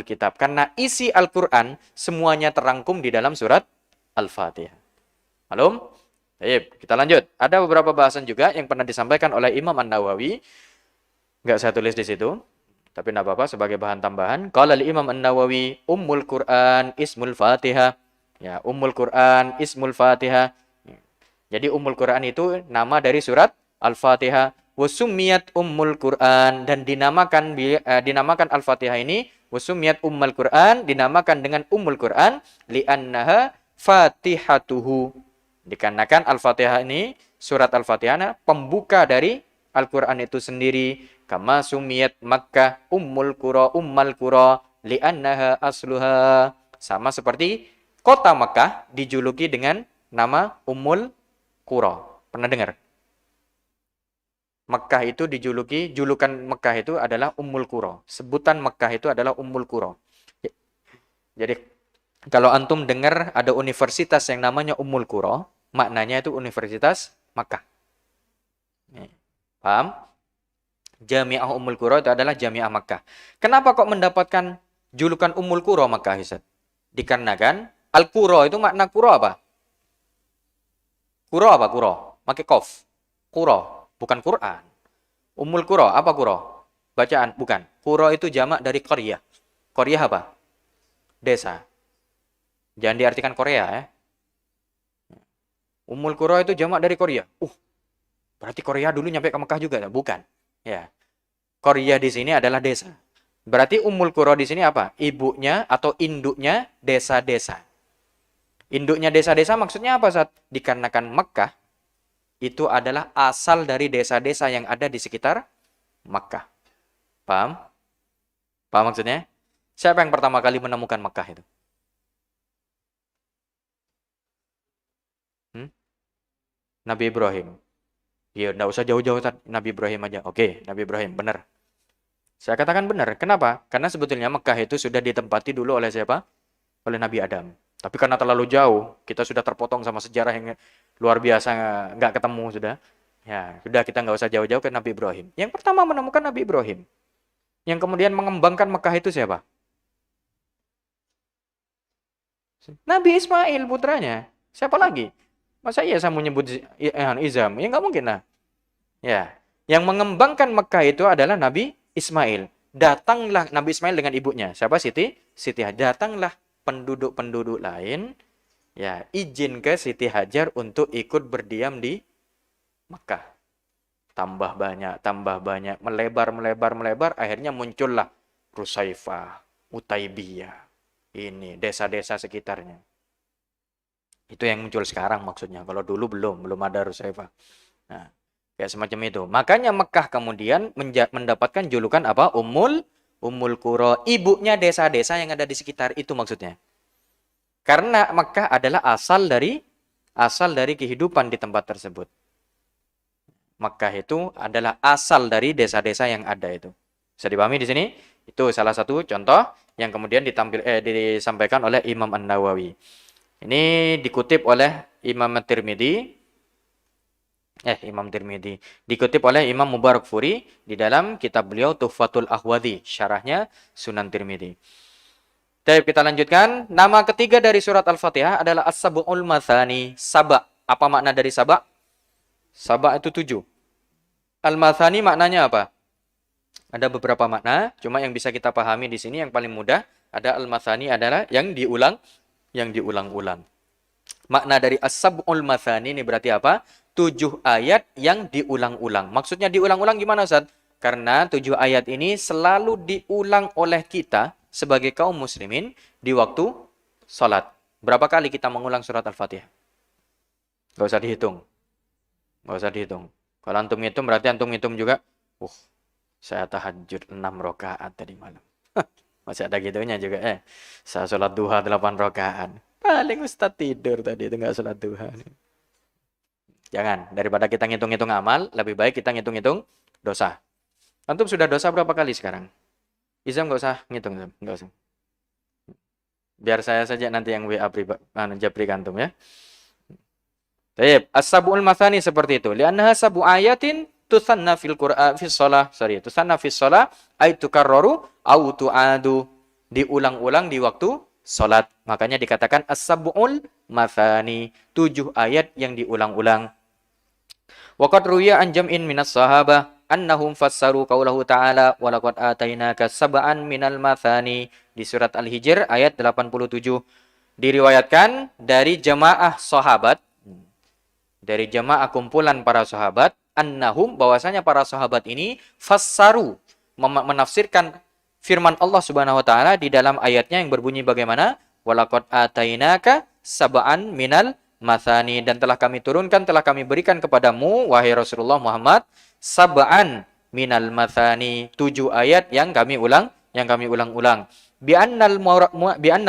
S1: Kitab. Karena isi Al-Quran semuanya terangkum di dalam surat Al-Fatihah. Malum? Baik, kita lanjut. Ada beberapa bahasan juga yang pernah disampaikan oleh Imam An-Nawawi. Enggak saya tulis di situ, tapi enggak apa-apa sebagai bahan tambahan. Qala al-Imam An-Nawawi, Ummul Quran Ismul Fatihah. Ya, Ummul Quran Ismul Fatihah. Jadi Ummul Quran itu nama dari surat Al-Fatihah. Wasumiyat Ummul Quran, dan dinamakan Al-Fatihah ini wasumiyat Ummul Quran, dinamakan dengan Ummul Quran li'annaha Fatihatuhu. Dikarenakan Al-Fatihah ini, surat Al-Fatihah, pembuka dari Al-Quran itu sendiri. Kama sumiyat Makkah Ummal Qura li'annaha asluha. Sama seperti kota Makkah dijuluki dengan nama Ummul Qura. Pernah dengar? Makkah itu julukan Makkah itu adalah Ummul Qura. Sebutan Makkah itu adalah Ummul Qura. Jadi kalau antum dengar ada universitas yang namanya Ummul Qura, maknanya itu Universitas Makkah. Paham? Jami'ah Ummul Qura itu adalah Jami'ah Makkah. Kenapa kok mendapatkan julukan Ummul Qura Makkah, Ustaz? Dikarenakan Al-Qura itu makna Qura apa? Qura apa? Qura. Pakai qaf. Qura, bukan Quran. Ummul Qura, apa Qura? Bacaan, bukan. Qura itu jamak dari qaryah. Qaryah apa? Desa. Jangan diartikan Korea ya. Ummul Qura itu jamak dari Korea. Berarti Korea dulu nyampe ke Mekah juga? Bukan. Ya. Korea di sini adalah desa. Berarti Ummul Qura di sini apa? Ibunya atau induknya desa-desa. Induknya desa-desa maksudnya apa, Ustaz? Dikarenakan Mekah itu adalah asal dari desa-desa yang ada di sekitar Mekah. Paham? Paham maksudnya? Siapa yang pertama kali menemukan Mekah itu? Nabi Ibrahim. Ya, enggak usah jauh-jauh, Nabi Ibrahim aja. Oke, Nabi Ibrahim, benar. Saya katakan benar. Kenapa? Karena sebetulnya Mekah itu sudah ditempati dulu oleh siapa? Oleh Nabi Adam. Tapi karena terlalu jauh, kita sudah terpotong sama sejarah yang luar biasa, nggak ketemu sudah. Ya, sudah kita nggak usah jauh-jauh ke Nabi Ibrahim. Yang pertama menemukan Nabi Ibrahim. Yang kemudian mengembangkan Mekah itu siapa? Nabi Ismail putranya. Siapa lagi? Masa iya saya mau nyebut Izam? Ya nggak mungkin lah. Ya, yang mengembangkan Mekah itu adalah Nabi Ismail. Datanglah Nabi Ismail dengan ibunya. Siapa? Siti Hajar. Datanglah penduduk-penduduk lain, ya, izin ke Siti Hajar untuk ikut berdiam di Mekah. Tambah banyak, melebar, akhirnya muncullah Rusaifah, Utaibiyah. Ini desa-desa sekitarnya. Itu yang muncul sekarang maksudnya. Kalau dulu belum ada Rusaifah. Nah, kayak semacam itu. Makanya Mekah kemudian mendapatkan julukan apa? Ummul Qura, ibunya desa-desa yang ada di sekitar itu maksudnya. Karena Mekah adalah asal dari kehidupan di tempat tersebut. Mekah itu adalah asal dari desa-desa yang ada itu. Bisa dipahami di sini? Itu salah satu contoh yang kemudian disampaikan oleh Imam An-Nawawi. Ini dikutip oleh Imam Tirmidzi. Dikutip oleh Imam Mubarakfuri di dalam kitab beliau Tuhfatul Ahwadhi, syarahnya Sunan Tirmidzi. Baik, kita lanjutkan. Nama ketiga dari surat Al-Fatihah adalah As-Sab'ul Mathani. Saba. Apa makna dari Saba? Saba itu 7. Al-Mathani maknanya apa? Ada beberapa makna, cuma yang bisa kita pahami di sini yang paling mudah ada Al-Mathani adalah yang diulang-ulang. Makna dari As-Sab'ul Mathani ini berarti apa? 7 ayat yang diulang-ulang. Maksudnya diulang-ulang gimana, Ustaz? Karena 7 ayat ini selalu diulang oleh kita sebagai kaum muslimin di waktu sholat. Berapa kali kita mengulang surat Al-Fatihah? Gak usah dihitung. Kalau antum hitung berarti antum hitung juga. Saya tahajud 6 rakaat tadi malam. Masih ada gitunya juga. Saya sholat duha 8 rakaat. Paling Ustaz tidur tadi itu nggak sholat duha. Jangan. Daripada kita ngitung-ngitung amal, lebih baik kita ngitung-ngitung dosa. Antum sudah dosa berapa kali sekarang? Izam nggak usah ngitung. Nggak usah. Biar saya saja nanti yang WA japri antum ya. Baik. As-Sab'ul Mathani seperti itu. Li'annaha sab'u ayatin tusanna fil Qur'an fis shalah. Tusanna fis shalah ay tukarraru au tu'adu. Diulang-ulang di waktu salat. Makanya dikatakan As-Sab'ul Mathani, 7 ayat yang diulang-ulang. Waqad ruwiya an jam'in minas sahabah annahum fassaru qaulahu ta'ala wa laqad atainaka sab'an minal mathani di surat Al-Hijr ayat 87. Diriwayatkan dari jamaah sahabat, dari jamaah kumpulan para sahabat, annahum bahwasanya para sahabat ini fassaru menafsirkan firman Allah Subhanahu wa taala di dalam ayatnya yang berbunyi bagaimana? Walaqad atainaka sab'an minal mathani, dan telah kami berikan kepadamu wahai Rasulullah Muhammad sab'an minal mathani, 7 ayat yang kami ulang-ulang. Bi annal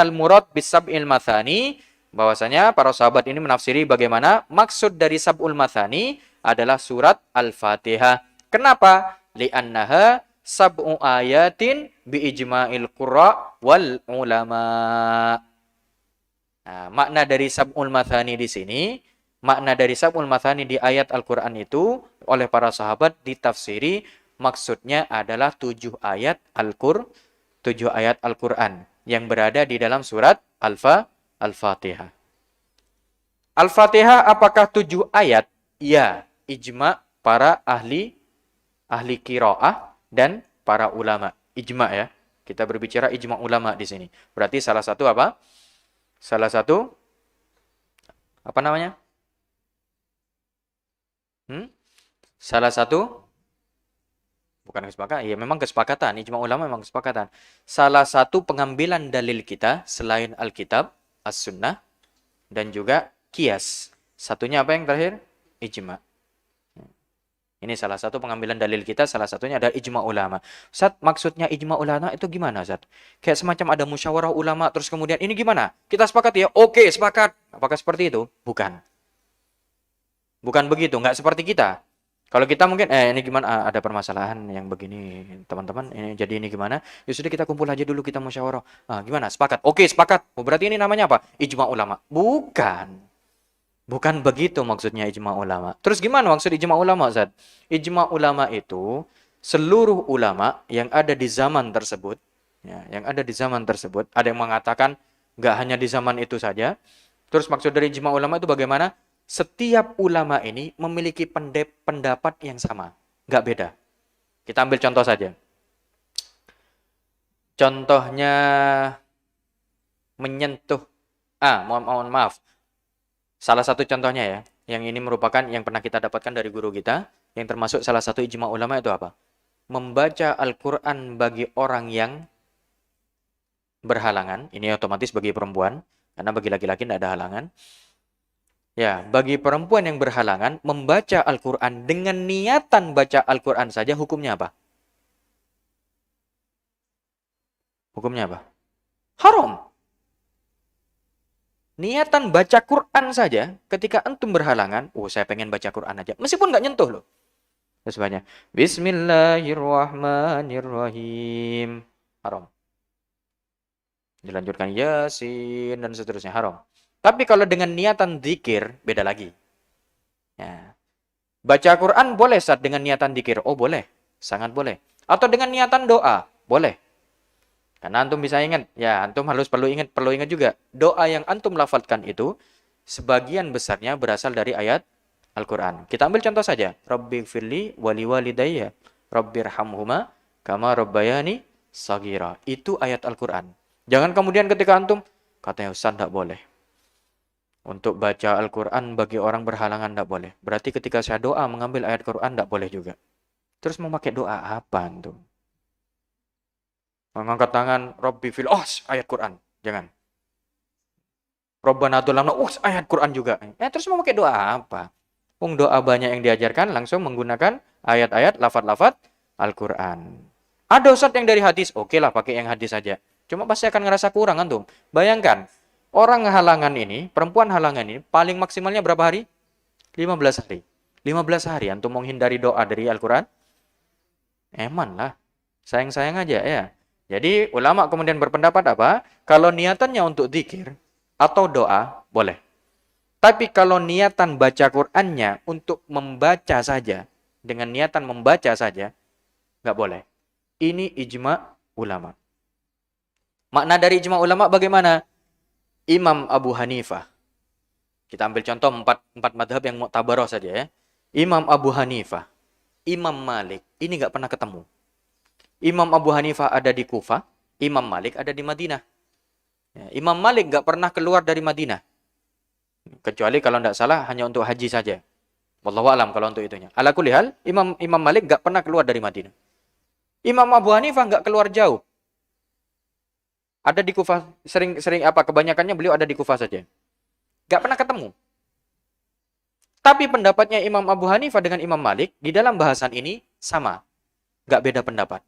S1: murad bis sab'il mathani, bahwasanya para sahabat ini menafsiri bagaimana maksud dari sab'ul mathani adalah surat Al-Fatihah. Kenapa? Li'annaha sab'u ayatin bi ijma'il qurra wal ulama. Nah, makna dari sab'ul mathani di sini, makna dari sab'ul mathani di ayat Al-Qur'an itu oleh para sahabat ditafsiri maksudnya adalah 7 ayat Al-Qur'an yang berada di dalam surat Al-Fatihah. Al-Fatihah apakah 7 ayat? Ya, ijma' para ahli qiraah dan para ulama. Ijma' ya. Kita berbicara ijma' ulama di sini. Berarti salah satu apa? Apa namanya? Salah satu bukan kesepakatan, ya memang kesepakatan, ijma' ulama memang kesepakatan. Salah satu pengambilan dalil kita selain Alkitab, As-Sunnah dan juga Qiyas. Satunya apa yang terakhir? Ijma'. Ini salah satu pengambilan dalil kita, salah satunya adalah ijma' ulama. Ustaz, maksudnya ijma' ulama itu gimana, Ustaz? Kayak semacam ada musyawarah ulama, terus kemudian ini gimana? Kita sepakat ya? Oke, sepakat. Apakah seperti itu? Bukan. Bukan begitu, nggak seperti kita. Kalau kita mungkin, ini gimana? Ada permasalahan yang begini, teman-teman. Ini jadi ini gimana? Ya sudah kita kumpul aja dulu, kita musyawarah. Gimana? Sepakat? Oke, sepakat. Berarti ini namanya apa? Ijma' ulama. Bukan. Bukan begitu maksudnya ijma ulama. Terus gimana maksud ijma ulama, Ustaz? Ijma ulama itu seluruh ulama yang ada di zaman tersebut, ya, yang ada di zaman tersebut, ada yang mengatakan nggak hanya di zaman itu saja. Terus maksud dari ijma ulama itu bagaimana? Setiap ulama ini memiliki pendapat yang sama, nggak beda. Kita ambil contoh saja. Contohnya menyentuh, mohon maaf. Salah satu contohnya ya, yang ini merupakan yang pernah kita dapatkan dari guru kita, yang termasuk salah satu ijma ulama itu apa? Membaca Al-Quran bagi orang yang berhalangan, ini otomatis bagi perempuan, karena bagi laki-laki tidak ada halangan. Ya, bagi perempuan yang berhalangan, membaca Al-Quran dengan niatan baca Al-Quran saja, hukumnya apa? Hukumnya apa? Haram. Niatan baca Quran saja, ketika antum berhalangan, saya pengen baca Quran aja. Meskipun nggak nyentuh loh. Terus banyak. Bismillahirrahmanirrahim. Haram. Dilanjutkan Yasin dan seterusnya. Haram. Tapi kalau dengan niatan zikir, beda lagi. Ya. Baca Quran boleh saat dengan niatan zikir. Oh boleh. Sangat boleh. Atau dengan niatan doa. Boleh. Karena antum bisa ingat, ya antum perlu ingat juga, doa yang antum lafadzkan itu sebagian besarnya berasal dari ayat Al-Qur'an. Kita ambil contoh saja, Rabbighfirli wali walidayya, Rabbirhamhuma kama rabbayani shaghira. Itu ayat Al-Qur'an. Jangan kemudian ketika antum katanya Ustaz enggak boleh. Untuk baca Al-Qur'an bagi orang berhalangan enggak boleh. Berarti ketika saya doa mengambil ayat Qur'an enggak boleh juga. Terus mau pakai doa apa antum? Mengangkat tangan, Rabbi fil ayat Quran. Jangan. Rabbana tulamna, ayat Quran juga. Terus mau pakai doa apa? Doa banyak yang diajarkan langsung menggunakan ayat-ayat, lafaz-lafaz Al-Quran. Ada Ustaz yang dari hadis, oke lah pakai yang hadis saja. Cuma pasti akan ngerasa kurang antum. Bayangkan, orang halangan ini, perempuan halangan ini, paling maksimalnya berapa hari? 15 hari. 15 hari antum menghindari doa dari Al-Quran? Eman lah. Sayang-sayang aja ya. Jadi ulama kemudian berpendapat apa? Kalau niatannya untuk zikir atau doa, boleh. Tapi kalau niatan baca Qur'annya untuk membaca saja, dengan niatan membaca saja, nggak boleh. Ini ijma ulama. Makna dari ijma ulama bagaimana? Imam Abu Hanifah. Kita ambil contoh empat madhab yang mu'tabarah saja ya. Imam Abu Hanifah, Imam Malik, ini nggak pernah ketemu. Imam Abu Hanifah ada di Kufah, Imam Malik ada di Madinah. Imam Malik nggak pernah keluar dari Madinah. Kecuali kalau tidak salah hanya untuk haji saja. Wallahu alam kalau untuk itunya. Ala kulli hal, Imam Malik nggak pernah keluar dari Madinah. Imam Abu Hanifah nggak keluar jauh. Ada di Kufah, kebanyakannya beliau ada di Kufah saja. Nggak pernah ketemu. Tapi pendapatnya Imam Abu Hanifah dengan Imam Malik di dalam bahasan ini sama. Nggak beda pendapat.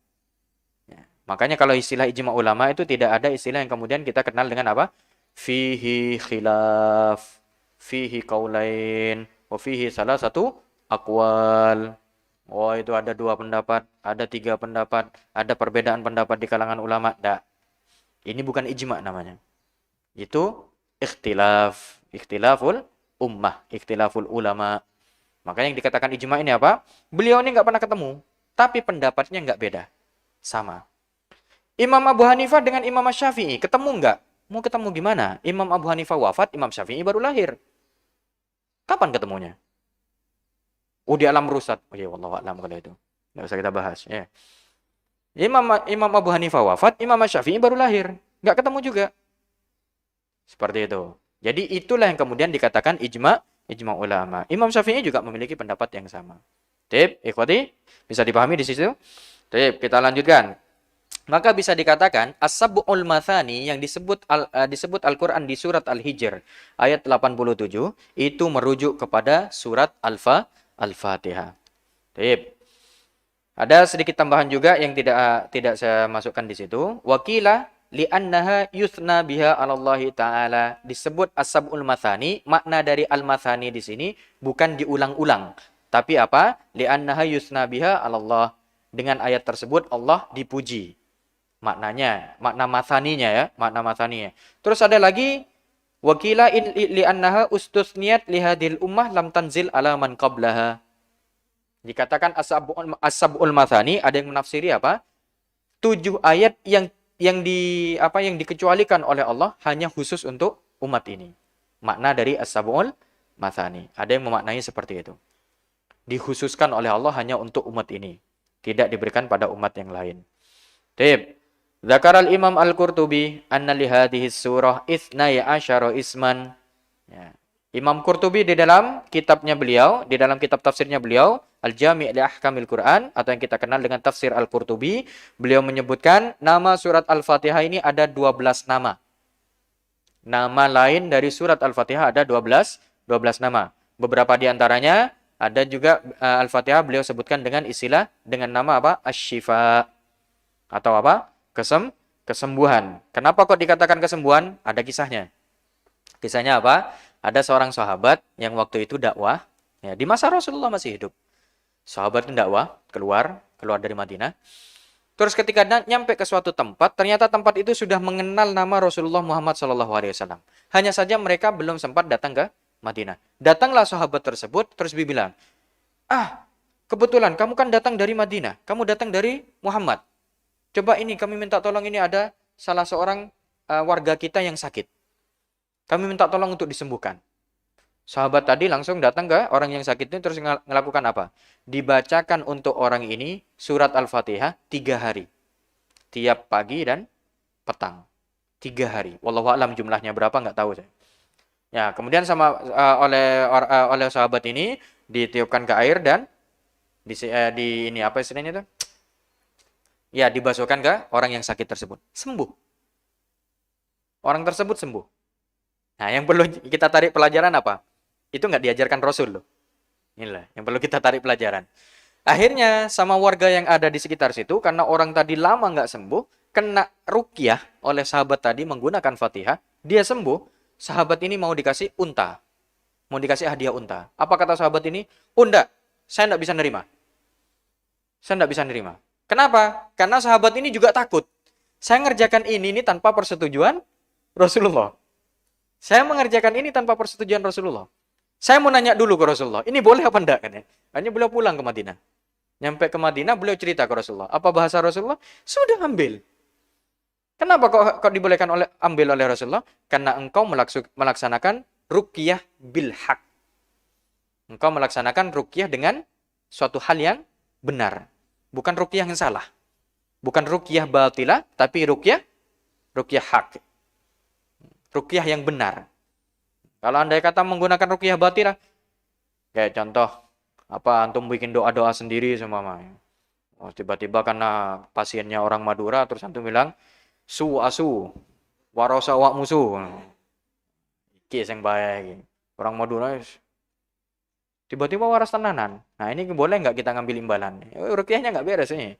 S1: Makanya kalau istilah ijma ulama itu tidak ada istilah yang kemudian kita kenal dengan apa? Fihi khilaf, fihi qaulain, wa fihi salah satu aqwal. Oh itu ada 2 pendapat, ada 3 pendapat, ada perbedaan pendapat di kalangan ulama. Tidak. Ini bukan ijma namanya. Itu ikhtilaf, ikhtilaful ummah, ikhtilaful ulama. Makanya yang dikatakan ijma ini apa? Beliau ini nggak pernah ketemu, tapi pendapatnya nggak beda. Sama. Imam Abu Hanifah dengan Imam Syafi'i ketemu nggak? Mau ketemu gimana? Imam Abu Hanifah wafat, Imam Syafi'i baru lahir. Kapan ketemunya? Di alam rusat. Oh ya, wallahu a'lam kalau itu. Nggak usah kita bahas. Ya. Imam Abu Hanifah wafat, Imam Syafi'i baru lahir. Nggak ketemu juga. Seperti itu. Jadi itulah yang kemudian dikatakan ijma ulama. Imam Syafi'i juga memiliki pendapat yang sama. Tip, ikhwati, bisa dipahami di situ? Tip, kita lanjutkan. Maka bisa dikatakan as-sab'ul mathani yang disebut Al-Qur'an di surat Al-Hijr ayat 87 itu merujuk kepada surat Al-Fatihah. Baik. Ada sedikit tambahan juga yang tidak saya masukkan di situ. Wakila li'annaha yuthna biha 'ala Allah taala. Disebut as-sab'ul mathani, makna dari al-mathani di sini bukan diulang-ulang, tapi apa? Li'annaha yuthna biha 'ala Allah. Dengan ayat tersebut Allah dipuji. Maknanya, makna mathaninya ya, makna mathaninya. Terus ada lagi Wakila li annaha ustusniyat li hadhil ummah lam tanzil ala man qablaha. Dikatakan as-sab'ul mathani, ada yang menafsiri apa? 7 ayat yang dikecualikan oleh Allah hanya khusus untuk umat ini. Makna dari as-sab'ul mathani. Ada yang memaknai seperti itu. Dikhususkan oleh Allah hanya untuk umat ini. Tidak diberikan pada umat yang lain. Tib. Zakaral Imam Al-Qurtubi anna li hadhihi surah 12 isman. Ya. Imam Qurtubi di dalam kitabnya beliau, di dalam kitab tafsirnya beliau, Al-Jami' li Ahkamil Quran, atau yang kita kenal dengan tafsir Al-Qurtubi, beliau menyebutkan nama surat Al-Fatihah ini ada 12 nama. Nama lain dari surat Al-Fatihah ada 12 nama. Beberapa di antaranya ada juga Al-Fatihah beliau sebutkan dengan istilah dengan nama apa? Asy-Syifa. Atau apa? Kesembuhan. Kenapa kok dikatakan kesembuhan? Ada kisahnya. Kisahnya apa? Ada seorang sahabat yang waktu itu dakwah, ya, di masa Rasulullah masih hidup. Sahabat itu dakwah, keluar dari Madinah. Terus ketika nyampe ke suatu tempat, ternyata tempat itu sudah mengenal nama Rasulullah Muhammad SAW. Hanya saja mereka belum sempat datang ke Madinah. Datanglah sahabat tersebut, terus bilang, kebetulan kamu kan datang dari Madinah, kamu datang dari Muhammad. Coba ini, kami minta tolong, ini ada salah seorang warga kita yang sakit. Kami minta tolong untuk disembuhkan. Sahabat tadi langsung datang ke orang yang sakit ini, terus melakukan apa? Dibacakan untuk orang ini surat Al-Fatihah 3 hari. Tiap pagi dan petang. 3 hari. Wallahu a'lam jumlahnya berapa, nggak tahu saya. Ya, kemudian oleh sahabat ini ditiupkan ke air dan ini apa istilahnya itu? Ya, dibasuhkan ke orang yang sakit tersebut. Sembuh. Orang tersebut sembuh. Nah, yang perlu kita tarik pelajaran apa? Itu nggak diajarkan Rasul loh. Inilah yang perlu kita tarik pelajaran. Akhirnya sama warga yang ada di sekitar situ, karena orang tadi lama nggak sembuh, kena ruqyah oleh sahabat tadi menggunakan Fatihah, dia sembuh, sahabat ini mau dikasih unta. Mau dikasih hadiah unta. Apa kata sahabat ini? Enggak, saya nggak bisa nerima. Saya nggak bisa nerima. Kenapa? Karena sahabat ini juga takut. Saya mengerjakan ini tanpa persetujuan Rasulullah. Saya mengerjakan ini tanpa persetujuan Rasulullah. Saya mau nanya dulu ke Rasulullah, ini boleh apa enggak? Kan ya? Hanya beliau pulang ke Madinah. Nyampe ke Madinah, beliau cerita ke Rasulullah. Apa bahasa Rasulullah? Sudah ambil. Kenapa kok dibolehkan ambil oleh Rasulullah? Karena engkau melaksanakan ruqyah bil haq. Engkau melaksanakan ruqyah dengan suatu hal yang benar. Bukan ruqyah yang salah. Bukan ruqyah batilah, tapi ruqyah hak. Ruqyah yang benar. Kalau andai kata menggunakan ruqyah batilah, kayak contoh, antum bikin doa-doa sendiri sama tiba-tiba karena pasiennya orang Madura, terus antum bilang, asu, warosa wak musuh. Iki yang baik. Orang Madura, tiba-tiba waras tenanan. Nah, ini boleh nggak kita ngambil imbalan? Ruqyahnya nggak beres ini.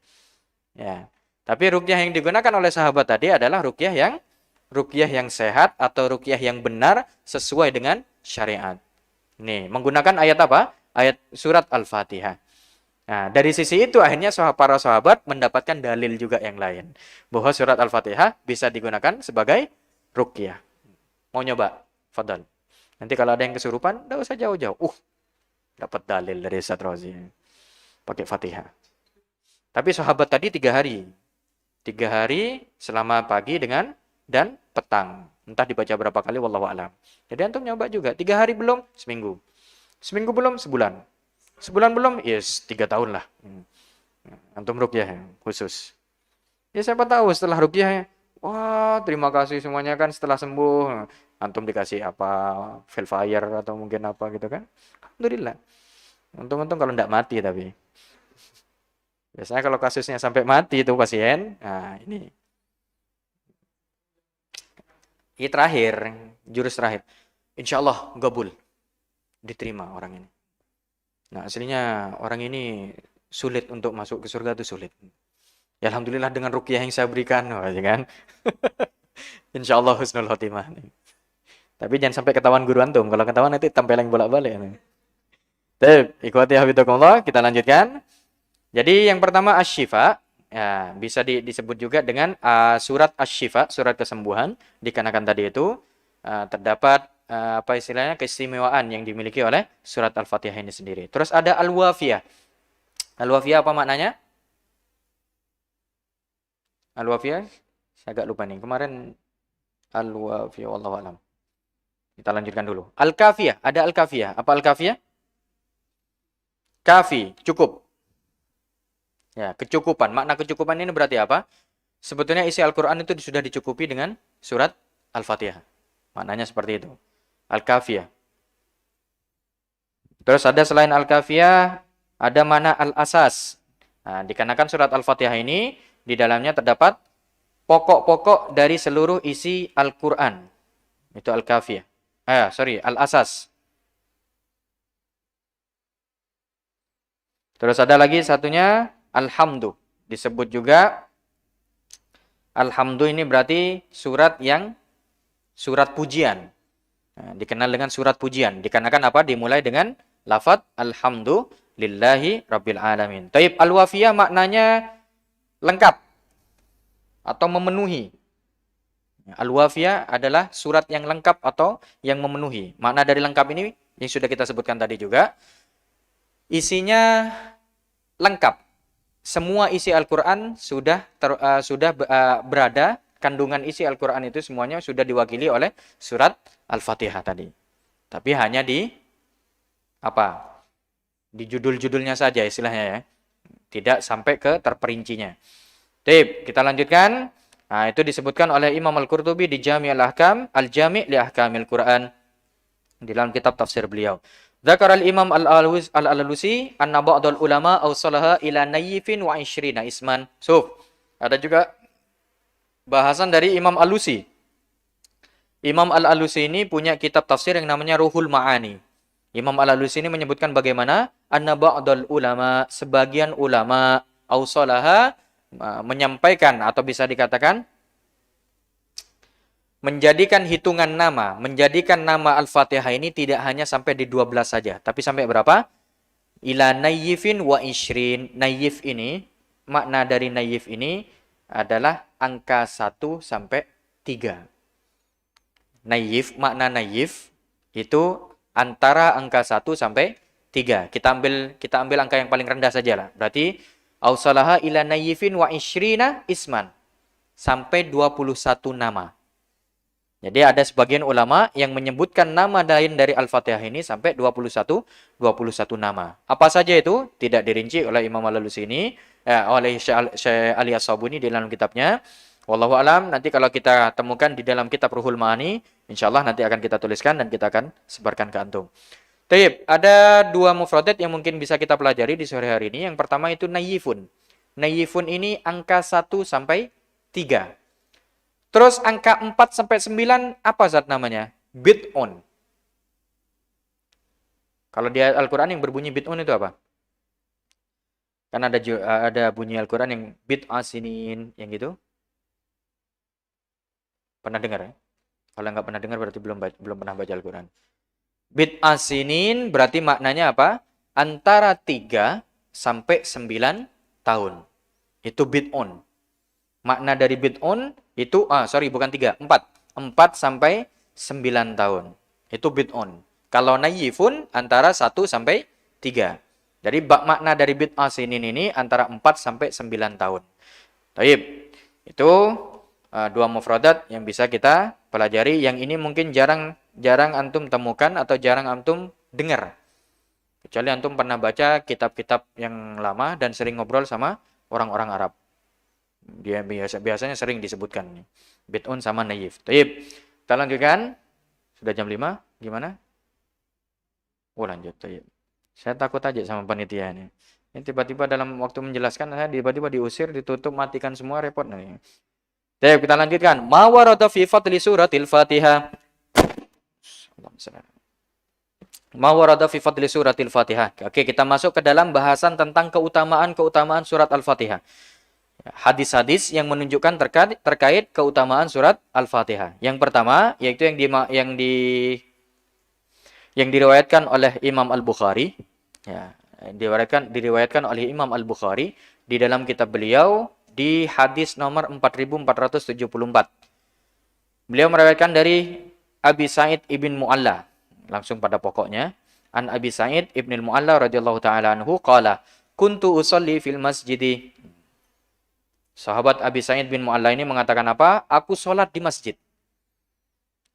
S1: Ya. Tapi ruqyah yang digunakan oleh sahabat tadi adalah ruqyah yang sehat atau ruqyah yang benar sesuai dengan syariat. Nih, menggunakan ayat apa? Ayat surat Al-Fatihah. Nah, dari sisi itu akhirnya para sahabat mendapatkan dalil juga yang lain. Bahwa surat Al-Fatihah bisa digunakan sebagai ruqyah. Mau nyoba? Fadal. Nanti kalau ada yang kesurupan, enggak usah jauh-jauh. Dapat dalil dari Ustaz Rozi. Pakai Fatihah. Tapi sahabat tadi 3 hari. 3 hari selama pagi dan petang. Entah dibaca berapa kali, wallahu a'lam. Jadi antum nyoba juga. 3 hari belum, seminggu. Seminggu belum, sebulan. Sebulan belum, 3 tahun lah. Antum ruqyah khusus. Ya siapa tahu setelah ruqyah, wah terima kasih semuanya kan setelah sembuh. Antum dikasih apa, Velfire atau mungkin apa gitu kan. Alhamdulillah. Untung-untung kalau enggak mati tapi. Biasanya kalau kasusnya sampai mati itu pasien, nah ini. Ini terakhir, jurus terakhir. Insya Allah gabul. Diterima orang ini. Nah aslinya orang ini sulit untuk masuk ke surga itu sulit. Ya Alhamdulillah dengan ruqyah yang saya berikan, kan? Insya Allah husnul khotimah. Tapi jangan sampai ketahuan guru antum. Kalau ketahuan nanti tempeleng bolak-balik. Baik, ikhwati hafizakumullah, kita lanjutkan. Jadi yang pertama asy-syifa, ya, bisa disebut juga dengan surat asy-syifa, surat kesembuhan, dikarenakan tadi itu terdapat apa istilahnya keistimewaan yang dimiliki oleh surat Al-Fatihah ini sendiri. Terus ada Al-Wafiyah. Al-Wafiyah apa maknanya? Al-Wafiyah, saya agak lupa nih. Kemarin Al-Wafiyah, wallahu alam. Kita lanjutkan dulu. Al-Kafiyah, ada Al-Kafiyah. Apa Al-Kafiyah? Kafi, cukup. Ya, kecukupan. Makna kecukupan ini berarti apa? Sebetulnya isi Al-Quran itu sudah dicukupi dengan surat Al-Fatihah. Maknanya seperti itu. Al-Kafiyah. Terus ada selain Al-Kafiyah, ada mana Al-Asas. Nah, dikarenakan surat Al-Fatihah ini, di dalamnya terdapat pokok-pokok dari seluruh isi Al-Quran. Itu Al-Kafiyah. Al-Asas. Terus ada lagi satunya Alhamdu. Disebut juga Alhamdu ini berarti surat pujian. Nah, dikenal dengan surat pujian. Dikarenakan apa? Dimulai dengan lafaz Alhamdulillahi Rabbil Alamin. Taib Al-Wafiyah maknanya lengkap atau memenuhi. Al-Wafiyah adalah surat yang lengkap atau yang memenuhi. Makna dari lengkap ini yang sudah kita sebutkan tadi juga. Isinya lengkap. Semua isi Al-Quran sudah berada, kandungan isi Al-Quran itu semuanya sudah diwakili oleh surat Al-Fatihah tadi. Tapi hanya di judul-judulnya saja istilahnya ya. Tidak sampai ke terperincinya. Baik, kita lanjutkan. Nah, itu disebutkan oleh Imam Al-Qurtubi di Jami' Al-Ahkam, Al-Jami' li Ahkamil Quran. Di dalam kitab tafsir beliau. Dzakara al-Imam Al-Alusi anna ba'dal ulama awsalaha ila nayyifin wa 20 isman. Ada juga bahasan dari Imam Al-Alusi. Imam Al-Alusi ini punya kitab tafsir yang namanya Ruhul Ma'ani. Imam Al-Alusi ini menyebutkan bagaimana anna ba'dal ulama, sebagian ulama awsalaha menyampaikan atau bisa dikatakan menjadikan hitungan nama, menjadikan nama Al-Fatihah ini tidak hanya sampai di 12 saja, tapi sampai berapa? Ila nayyifin wa 20. Nayyif ini, makna dari nayyif ini adalah angka 1 sampai 3. Nayyif, makna nayyif itu antara angka 1 sampai 3. Kita ambil angka yang paling rendah saja lah. Berarti ausalaha ila nayyifin wa 20 isman. Sampai 21 nama. Jadi ada sebagian ulama yang menyebutkan nama lain dari Al-Fatihah ini sampai 21 nama. Apa saja itu? Tidak dirinci oleh Imam Al-Alusi ini, oleh Syekh Ali As-Sabuni di dalam kitabnya. Wallahu alam, nanti kalau kita temukan di dalam kitab Ruhul Ma'ani, insyaallah nanti akan kita tuliskan dan kita akan sebarkan ke antum. Taib, ada dua mufradat yang mungkin bisa kita pelajari di sore hari ini. Yang pertama itu nayyifun. Nayyifun ini angka 1 sampai 3. Terus angka 4 sampai 9 apa zat namanya? Bid'un. Kalau di Al-Qur'an yang berbunyi bid'un itu apa? Kan ada bunyi Al-Qur'an yang bid'a sinin yang gitu. Pernah dengar ya? Kalau nggak pernah dengar berarti belum pernah baca Al-Qur'an. Bid'a sinin berarti maknanya apa? Antara 3 sampai 9 tahun. Itu bid'un. Makna dari bid'un itu, bukan 3, 4. 4 sampai 9 tahun. Itu bid'un. Kalau nayyifun antara 1 sampai 3. Jadi makna dari bid'ah sinin ini antara 4 sampai 9 tahun. Taib. Itu dua mufradat yang bisa kita pelajari. Yang ini mungkin jarang antum temukan atau jarang antum dengar. Kecuali antum pernah baca kitab-kitab yang lama dan sering ngobrol sama orang-orang Arab. Dia biasanya sering disebutkan bid'un sama nayyif. Taib. Kita lanjutkan. Sudah jam 5, gimana? Lanjut. Taib. Saya takut aja sama panitia ini. Ini tiba-tiba dalam waktu menjelaskan saya tiba-tiba diusir, ditutup, matikan semua, repot nih. Taib, kita lanjutkan. Ma warada fi fadli suratil Fatihah. Ma warada fi fadli suratil Fatihah. Oke, kita masuk ke dalam bahasan tentang keutamaan surat Al-Fatihah. Hadis-hadis yang menunjukkan terkait keutamaan surat Al-Fatihah. Yang pertama yaitu yang diriwayatkan oleh Imam Al-Bukhari, ya, diriwayatkan oleh Imam Al-Bukhari di dalam kitab beliau di hadis nomor 4474. Beliau meriwayatkan dari Abi Sa'id ibn Mu'alla. Langsung pada pokoknya. An Abi Sa'id ibn Mu'alla radhiyallahu ta'ala anhu qala kuntu usolli fil masjidi. Sahabat Abi Sa'id bin Mu'alla ini mengatakan apa? Aku sholat di masjid.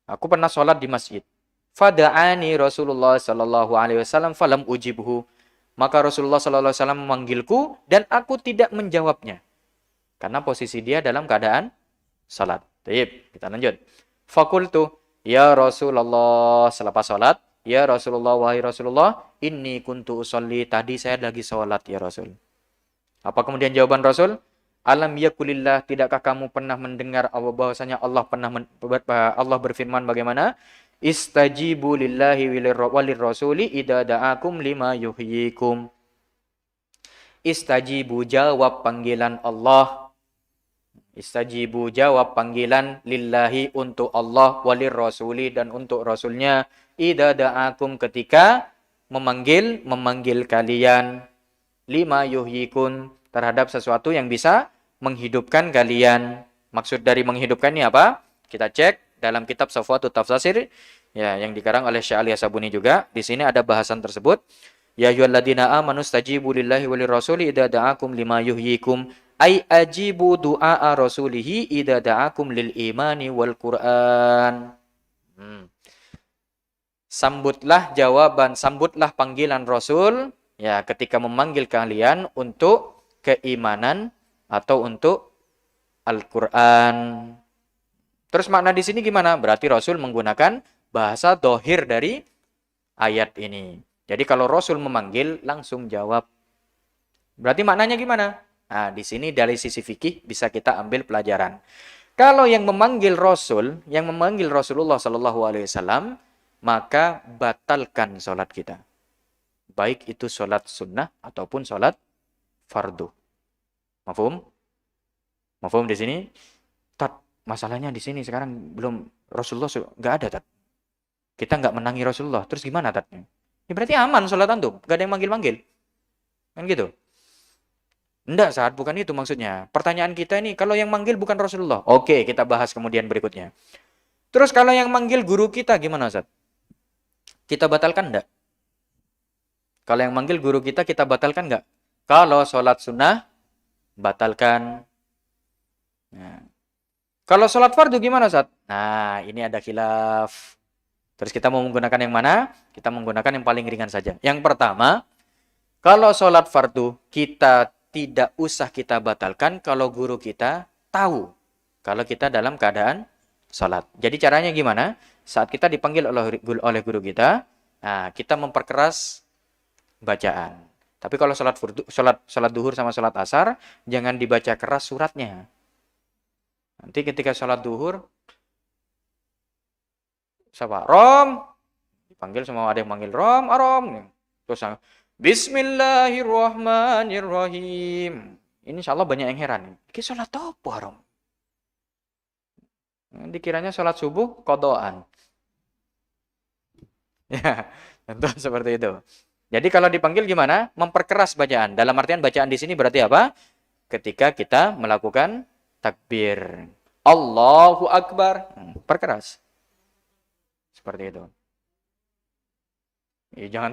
S1: Aku pernah sholat di masjid. Fada'ani Rasulullah sallallahu alaihi wasallam falam ujibhu. Maka Rasulullah sallallahu alaihi wasallam memanggilku dan aku tidak menjawabnya. Karena posisi dia dalam keadaan salat. Baik, kita lanjut. Fakultu, ya Rasulullah, selepas salat, ya Rasulullah, wahai Rasulullah, inni kuntu usolli, tadi saya lagi salat ya Rasul. Apa kemudian jawaban Rasul? Alam yakulillah, tidakkah kamu pernah mendengar bahwasanya Allah Allah berfirman bagaimana? Istajibu lillahi walir rasuli idza da'akum lima yuhyikum. Istajibu, jawab panggilan Allah. Istajibu, jawab panggilan lillahi, untuk Allah, walir rasuli, dan untuk rasulnya, idza da'akum, ketika memanggil kalian, lima yuhyikun, terhadap sesuatu yang bisa menghidupkan kalian. Maksud dari menghidupkan ini apa? Kita cek dalam kitab Safwatut Tafsir ya, yang dikarang oleh Syekh Ali As-Sabuni juga. Di sini ada bahasan tersebut. Ya ayyuhalladzina amanu stajibu lillahi walir rasuli idza da'akum lima yuhyikum. Ai ajibu du'a rasulihi idza da'akum lil imani wal Qur'an. Sambutlah panggilan Rasul ya ketika memanggil kalian untuk keimanan atau untuk Al-Qur'an. Terus makna di sini gimana? Berarti Rasul menggunakan bahasa dohir dari ayat ini. Jadi kalau Rasul memanggil, langsung jawab. Berarti maknanya gimana? Nah, di sini dari sisi fikih bisa kita ambil pelajaran. Kalau yang memanggil Rasul, yang memanggil Rasulullah Sallallahu Alaihi Wasallam, maka batalkan sholat kita. Baik itu sholat sunnah ataupun sholat fardu. Mafhum? Mafhum di sini? Masalahnya di sini sekarang belum, Rasulullah nggak ada, Tat. Kita nggak menangi Rasulullah. Terus gimana, Tatnya? Ya berarti aman sholat antum. Nggak ada yang manggil-manggil. Kan gitu. Enggak, saat bukan itu maksudnya. Pertanyaan kita ini, kalau yang manggil bukan Rasulullah. Oke, kita bahas kemudian berikutnya. Terus kalau yang manggil guru kita gimana, Ustaz? Kita batalkan enggak? Kalau yang manggil guru kita batalkan enggak? Kalau sholat sunnah, batalkan. Nah. Kalau sholat fardu gimana, Ustaz? Nah, ini ada khilaf. Terus kita mau menggunakan yang mana? Kita menggunakan yang paling ringan saja. Yang pertama, kalau sholat fardu, kita tidak usah kita batalkan kalau guru kita tahu. Kalau kita dalam keadaan sholat. Jadi caranya gimana? Saat kita dipanggil oleh guru kita, nah, kita memperkeras bacaan. Tapi kalau sholat duhur sama sholat asar, jangan dibaca keras suratnya. Nanti ketika sholat duhur, siapa? Rom. Dipanggil semua, ada yang manggil Rom, Rom. Terus Bismillahirrahmanirrahim. Ini insya Allah banyak yang heran. Ini sholat apa, Rom? Dikiranya sholat subuh, kodoan. Ya, tentu seperti itu. Jadi kalau dipanggil gimana? Memperkeras bacaan. Dalam artian bacaan di sini berarti apa? Ketika kita melakukan takbir. Allahu Akbar. Perkeras. Seperti itu. Jangan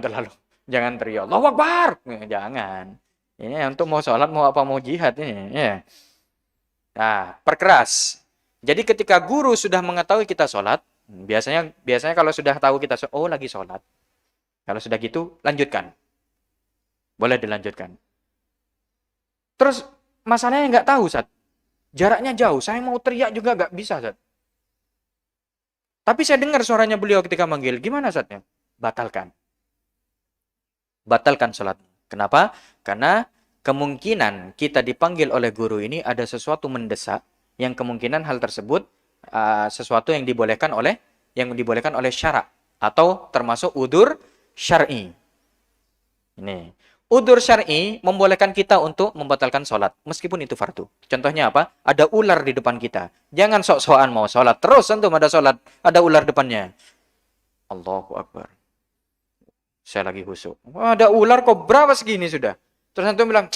S1: teriak Allahu Akbar. Jangan. Ini untuk mau sholat, mau apa, mau jihad ini. Ya. Nah, perkeras. Jadi ketika guru sudah mengetahui kita sholat, biasanya kalau sudah tahu kita sholat, oh lagi sholat. Kalau sudah gitu, lanjutkan. Boleh dilanjutkan. Terus masalahnya nggak tahu, Ustaz. Jaraknya jauh, saya mau teriak juga nggak bisa, Ustaz. Tapi saya dengar suaranya beliau ketika manggil. Gimana, Ustaznya? Batalkan. Batalkan sholat. Kenapa? Karena kemungkinan kita dipanggil oleh guru ini ada sesuatu mendesak, yang kemungkinan hal tersebut sesuatu yang dibolehkan oleh syarak atau termasuk udzur syar'i. Ini udzur syar'i membolehkan kita untuk membatalkan sholat meskipun itu fardu. Contohnya apa? Ada ular di depan kita. Jangan sok-sokan mau sholat terus antum ada sholat, ada ular depannya. Allahu Akbar. Saya lagi khusyuk. Ada ular kok berapa segini sudah. Terus antum bilang,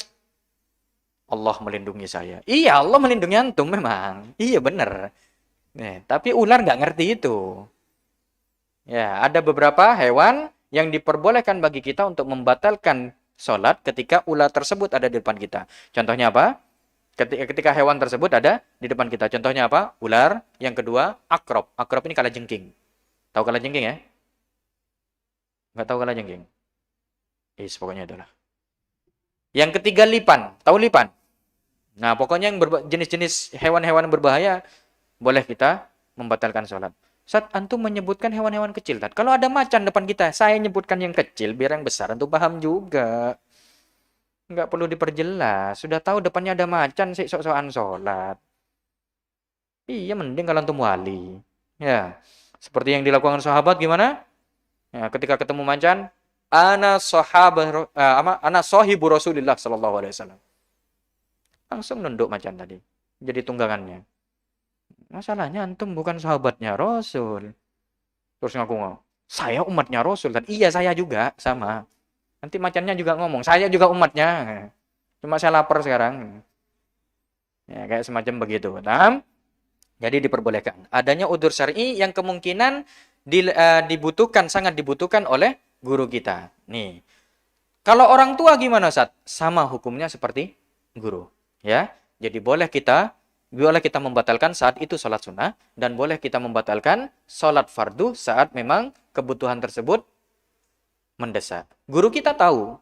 S1: Allah melindungi saya. Iya, Allah melindungi antum memang. Iya benar. Tapi ular nggak ngerti itu. Ya, ada beberapa hewan yang diperbolehkan bagi kita untuk membatalkan sholat ketika ular tersebut ada di depan kita. Contohnya apa? Ketika hewan tersebut ada di depan kita. Contohnya apa? Ular. Yang kedua, akrab. Akrab ini kalajengking. Tahu kalajengking ya? Nggak tahu kalajengking? Pokoknya itulah. Yang ketiga, lipan. Tahu lipan? Nah, pokoknya yang jenis-jenis hewan-hewan berbahaya boleh kita membatalkan sholat. Saat antum menyebutkan hewan-hewan kecil, Tat. Kalau ada macan depan kita, saya nyebutkan yang kecil, biar yang besar antum paham juga. Nggak perlu diperjelas. Sudah tahu depannya ada macan, sih sok-sokan sholat. Iya, mending kalau antum wali. Ya, seperti yang dilakukan sahabat gimana? Ya, ketika ketemu macan, ana sahibu Rasulillah sallallahu alaihi wasallam. Langsung nunduk macan tadi. Jadi tunggangannya. Masalahnya antum bukan sahabatnya Rasul. Terus ngaku, saya umatnya Rasul. Dan iya, saya juga sama. Nanti macannya juga ngomong, saya juga umatnya. Cuma saya lapar sekarang. Ya, kayak semacam begitu. Nah, jadi diperbolehkan. Adanya udzur syar'i yang kemungkinan dibutuhkan, sangat dibutuhkan oleh guru kita. Nih. Kalau orang tua gimana, Ustaz? Sama hukumnya seperti guru. Ya. Jadi boleh kita membatalkan saat itu sholat sunnah, dan boleh kita membatalkan sholat fardu saat memang kebutuhan tersebut mendesak. Guru kita tahu.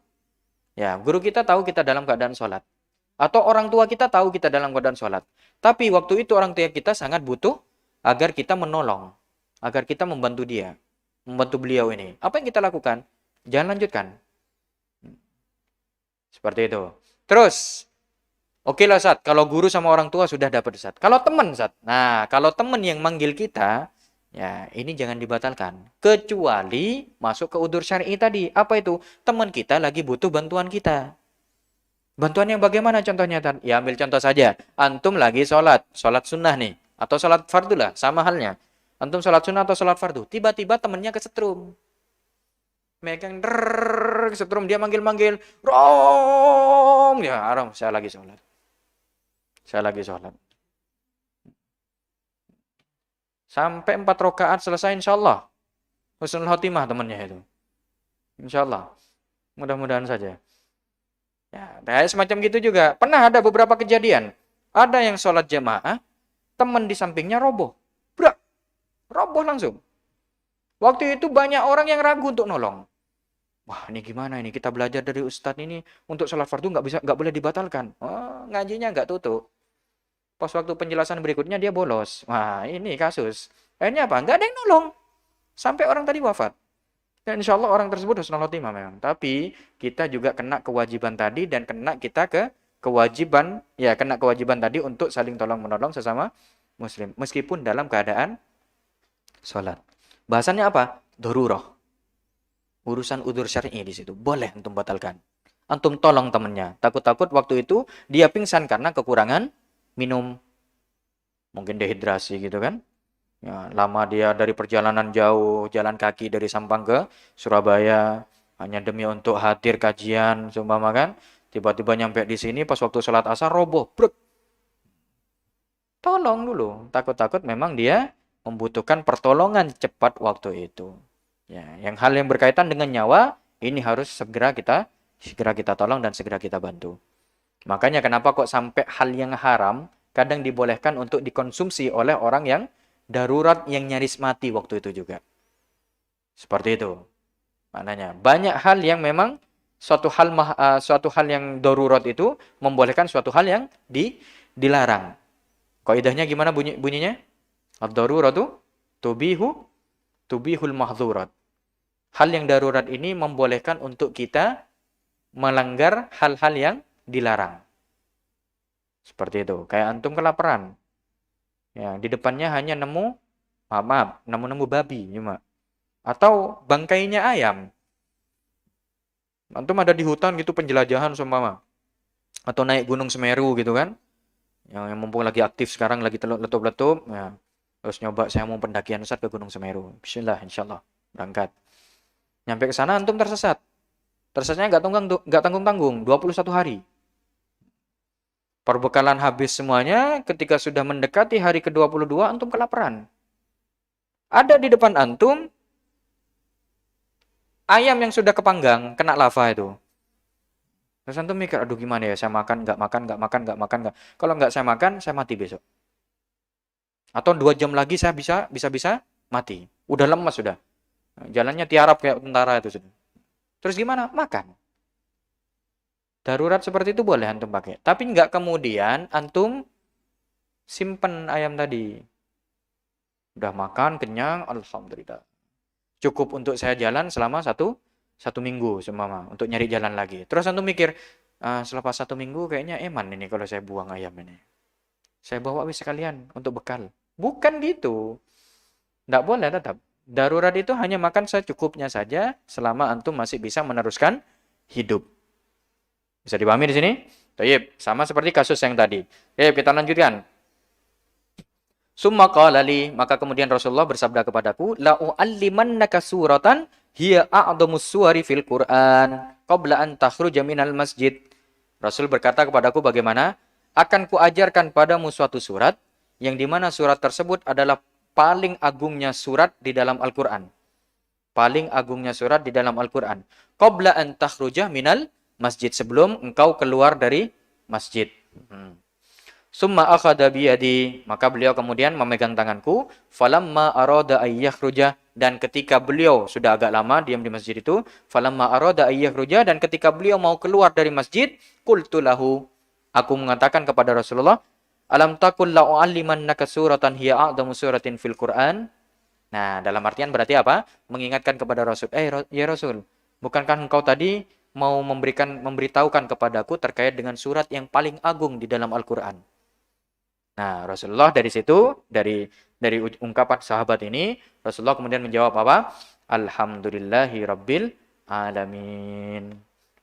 S1: Ya, guru kita tahu kita dalam keadaan sholat. Atau orang tua kita tahu kita dalam keadaan sholat. Tapi waktu itu orang tua kita sangat butuh agar kita menolong. Agar kita membantu dia. Membantu beliau ini. Apa yang kita lakukan? Jangan lanjutkan. Seperti itu. Terus, oke lah, Sat. Kalau guru sama orang tua sudah dapat, Sat. Kalau teman, Sat. Nah, kalau teman yang manggil kita, ya ini jangan dibatalkan. Kecuali masuk ke udzur syar'i tadi. Apa itu? Teman kita lagi butuh bantuan kita. Bantuan yang bagaimana contohnya, Tan? Ya ambil contoh saja. Antum lagi sholat sunnah nih. Atau sholat fardu lah, sama halnya. Antum sholat sunnah atau sholat fardu. Tiba-tiba temennya kesetrum. Megang kesetrum, dia manggil-manggil. Rom! Ya, Rom, saya lagi sholat. Saya lagi sholat. Sampai 4 rakaat selesai insya Allah. Husnul khotimah temannya itu. Insya Allah. Mudah-mudahan saja. Ya, kayak semacam gitu juga. Pernah ada beberapa kejadian. Ada yang sholat jamaah, teman di sampingnya roboh. Brak! Roboh langsung. Waktu itu banyak orang yang ragu untuk nolong. Wah, ini gimana ini? Kita belajar dari ustadz ini untuk sholat fardu nggak boleh dibatalkan. Oh, ngajinya nggak tutup. Pas waktu penjelasan berikutnya dia bolos. Wah, ini kasus. Akhirnya apa? Nggak ada yang nolong. Sampai orang tadi wafat. Dan insya Allah orang tersebut husnul khotimah memang. Tapi kita juga kena kewajiban tadi dan kena kewajiban tadi untuk saling tolong menolong sesama muslim. Meskipun dalam keadaan sholat. Bahasannya apa? Darurah. Urusan udzur syar'i di situ. Boleh antum batalkan. Antum tolong temannya. Takut-takut waktu itu dia pingsan karena kekurangan minum. Mungkin dehidrasi gitu kan. Ya, lama dia dari perjalanan jauh, jalan kaki dari Sampang ke Surabaya, hanya demi untuk hadir kajian, seumpama kan. Tiba-tiba nyampe di sini pas waktu sholat asar roboh, brek. Tolong dulu, takut-takut memang dia membutuhkan pertolongan cepat waktu itu. Ya, hal yang berkaitan dengan nyawa ini harus segera kita tolong dan segera kita bantu. Makanya kenapa kok sampai hal yang haram kadang dibolehkan untuk dikonsumsi oleh orang yang darurat, yang nyaris mati waktu itu juga. Seperti itu. Maknanya banyak hal yang memang suatu hal yang darurat itu membolehkan suatu hal yang dilarang. Kaidahnya gimana bunyinya? Ad-daruratu tubihul mahdzurat. Hal yang darurat ini membolehkan untuk kita melanggar hal-hal yang dilarang. Seperti itu. Kayak antum kelaparan. Ya, di depannya hanya nemu babi cuma. Atau bangkainya ayam. Antum ada di hutan gitu penjelajahan seumpama. Atau naik Gunung Semeru gitu kan. Yang mumpung lagi aktif sekarang lagi letup-letup, ya. Terus nyoba saya mau pendakian Ustaz ke Gunung Semeru. Bismillah insyaallah berangkat. Nyampe ke sana antum tersesat. Tersesatnya enggak tanggung-tanggung, 21 hari. Perbekalan habis semuanya, ketika sudah mendekati hari ke-22, antum kelaparan. Ada di depan antum, Ayam yang sudah kepanggang, kena lava itu. Terus antum mikir, aduh gimana ya, saya makan, nggak makan, nggak makan, nggak makan, nggak. Kalau nggak saya makan, saya mati besok. Atau 2 jam lagi saya bisa mati. Udah lemas sudah. Jalannya tiarap kayak tentara itu sudah. Terus gimana? Makan. Darurat seperti itu boleh antum pakai. Tapi nggak kemudian antum simpen ayam tadi. Udah makan, kenyang, alhamdulillah. Cukup untuk saya jalan selama satu minggu seumpama untuk nyari jalan lagi. Terus antum mikir, selepas 1 minggu kayaknya eman ini kalau saya buang ayam ini. Saya bawa wis sekalian untuk bekal. Bukan gitu. Nggak boleh tetap. Darurat itu hanya makan secukupnya saja selama antum masih bisa meneruskan hidup. Bisa dipahami di sini? Baik, sama seperti kasus yang tadi. Kita lanjutkan. Summa qala li, maka kemudian Rasulullah bersabda kepadaku, la u'allimannaka suratan hiya a'dhamus suwari fil Qur'an qabla an takhruja minal masjid. Rasul berkata kepadaku, bagaimana? Akan kuajarkan padamu suatu surat yang dimana surat tersebut adalah paling agungnya surat di dalam Al-Qur'an. Paling agungnya surat di dalam Al-Qur'an. Qabla an takhruja minal masjid, sebelum engkau keluar dari masjid. Summa akhadha biyadi, maka beliau kemudian memegang tanganku, falamma arada ayyakhruja, dan ketika beliau sudah agak lama diam di masjid itu, falamma arada ayyakhruja, dan ketika beliau mau keluar dari masjid, qultu lahu, aku mengatakan kepada Rasulullah, alam taqul la u'allimannaka suratan hiya a'dhamu suratin fil Qur'an. Nah, dalam artian berarti apa? Mengingatkan kepada Rasul, ya Rasul, bukankah engkau tadi mau memberitahukan kepadaku terkait dengan surat yang paling agung di dalam Al-Qur'an? Nah, Rasulullah dari situ, dari ungkapan sahabat ini, Rasulullah kemudian menjawab apa? Alhamdulillahi Rabbil Alamin.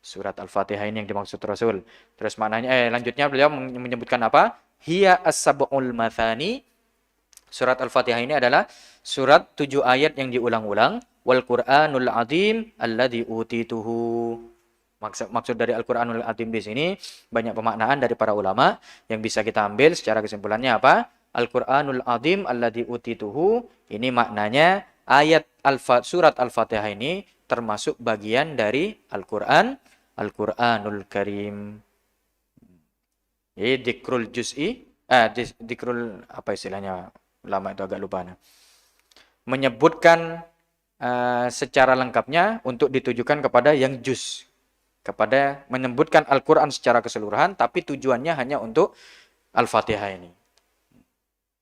S1: Surat Al-Fatihah ini yang dimaksud Rasul. Terus maknanya, lanjutnya beliau menyebutkan apa? Hiya as-sab'ul mathani. Surat Al-Fatihah ini adalah surat 7 ayat yang diulang-ulang. Wal Qur'anul Azim alladzi utituhu. Maksud dari Al-Quranul Azim di sini banyak pemaknaan dari para ulama yang bisa kita ambil secara kesimpulannya apa? Al-Quranul Azim alladzi utituhu, ini maknanya ayat surat Al-Fatihah ini termasuk bagian dari Al-Quran, Al-Quranul Karim. Jadi dikrul juz'i, dikrul apa istilahnya? Ulama itu agak lupa. Menyebutkan secara lengkapnya untuk ditujukan kepada yang juz, kepada menyebutkan Al-Quran secara keseluruhan, tapi tujuannya hanya untuk Al-Fatihah ini.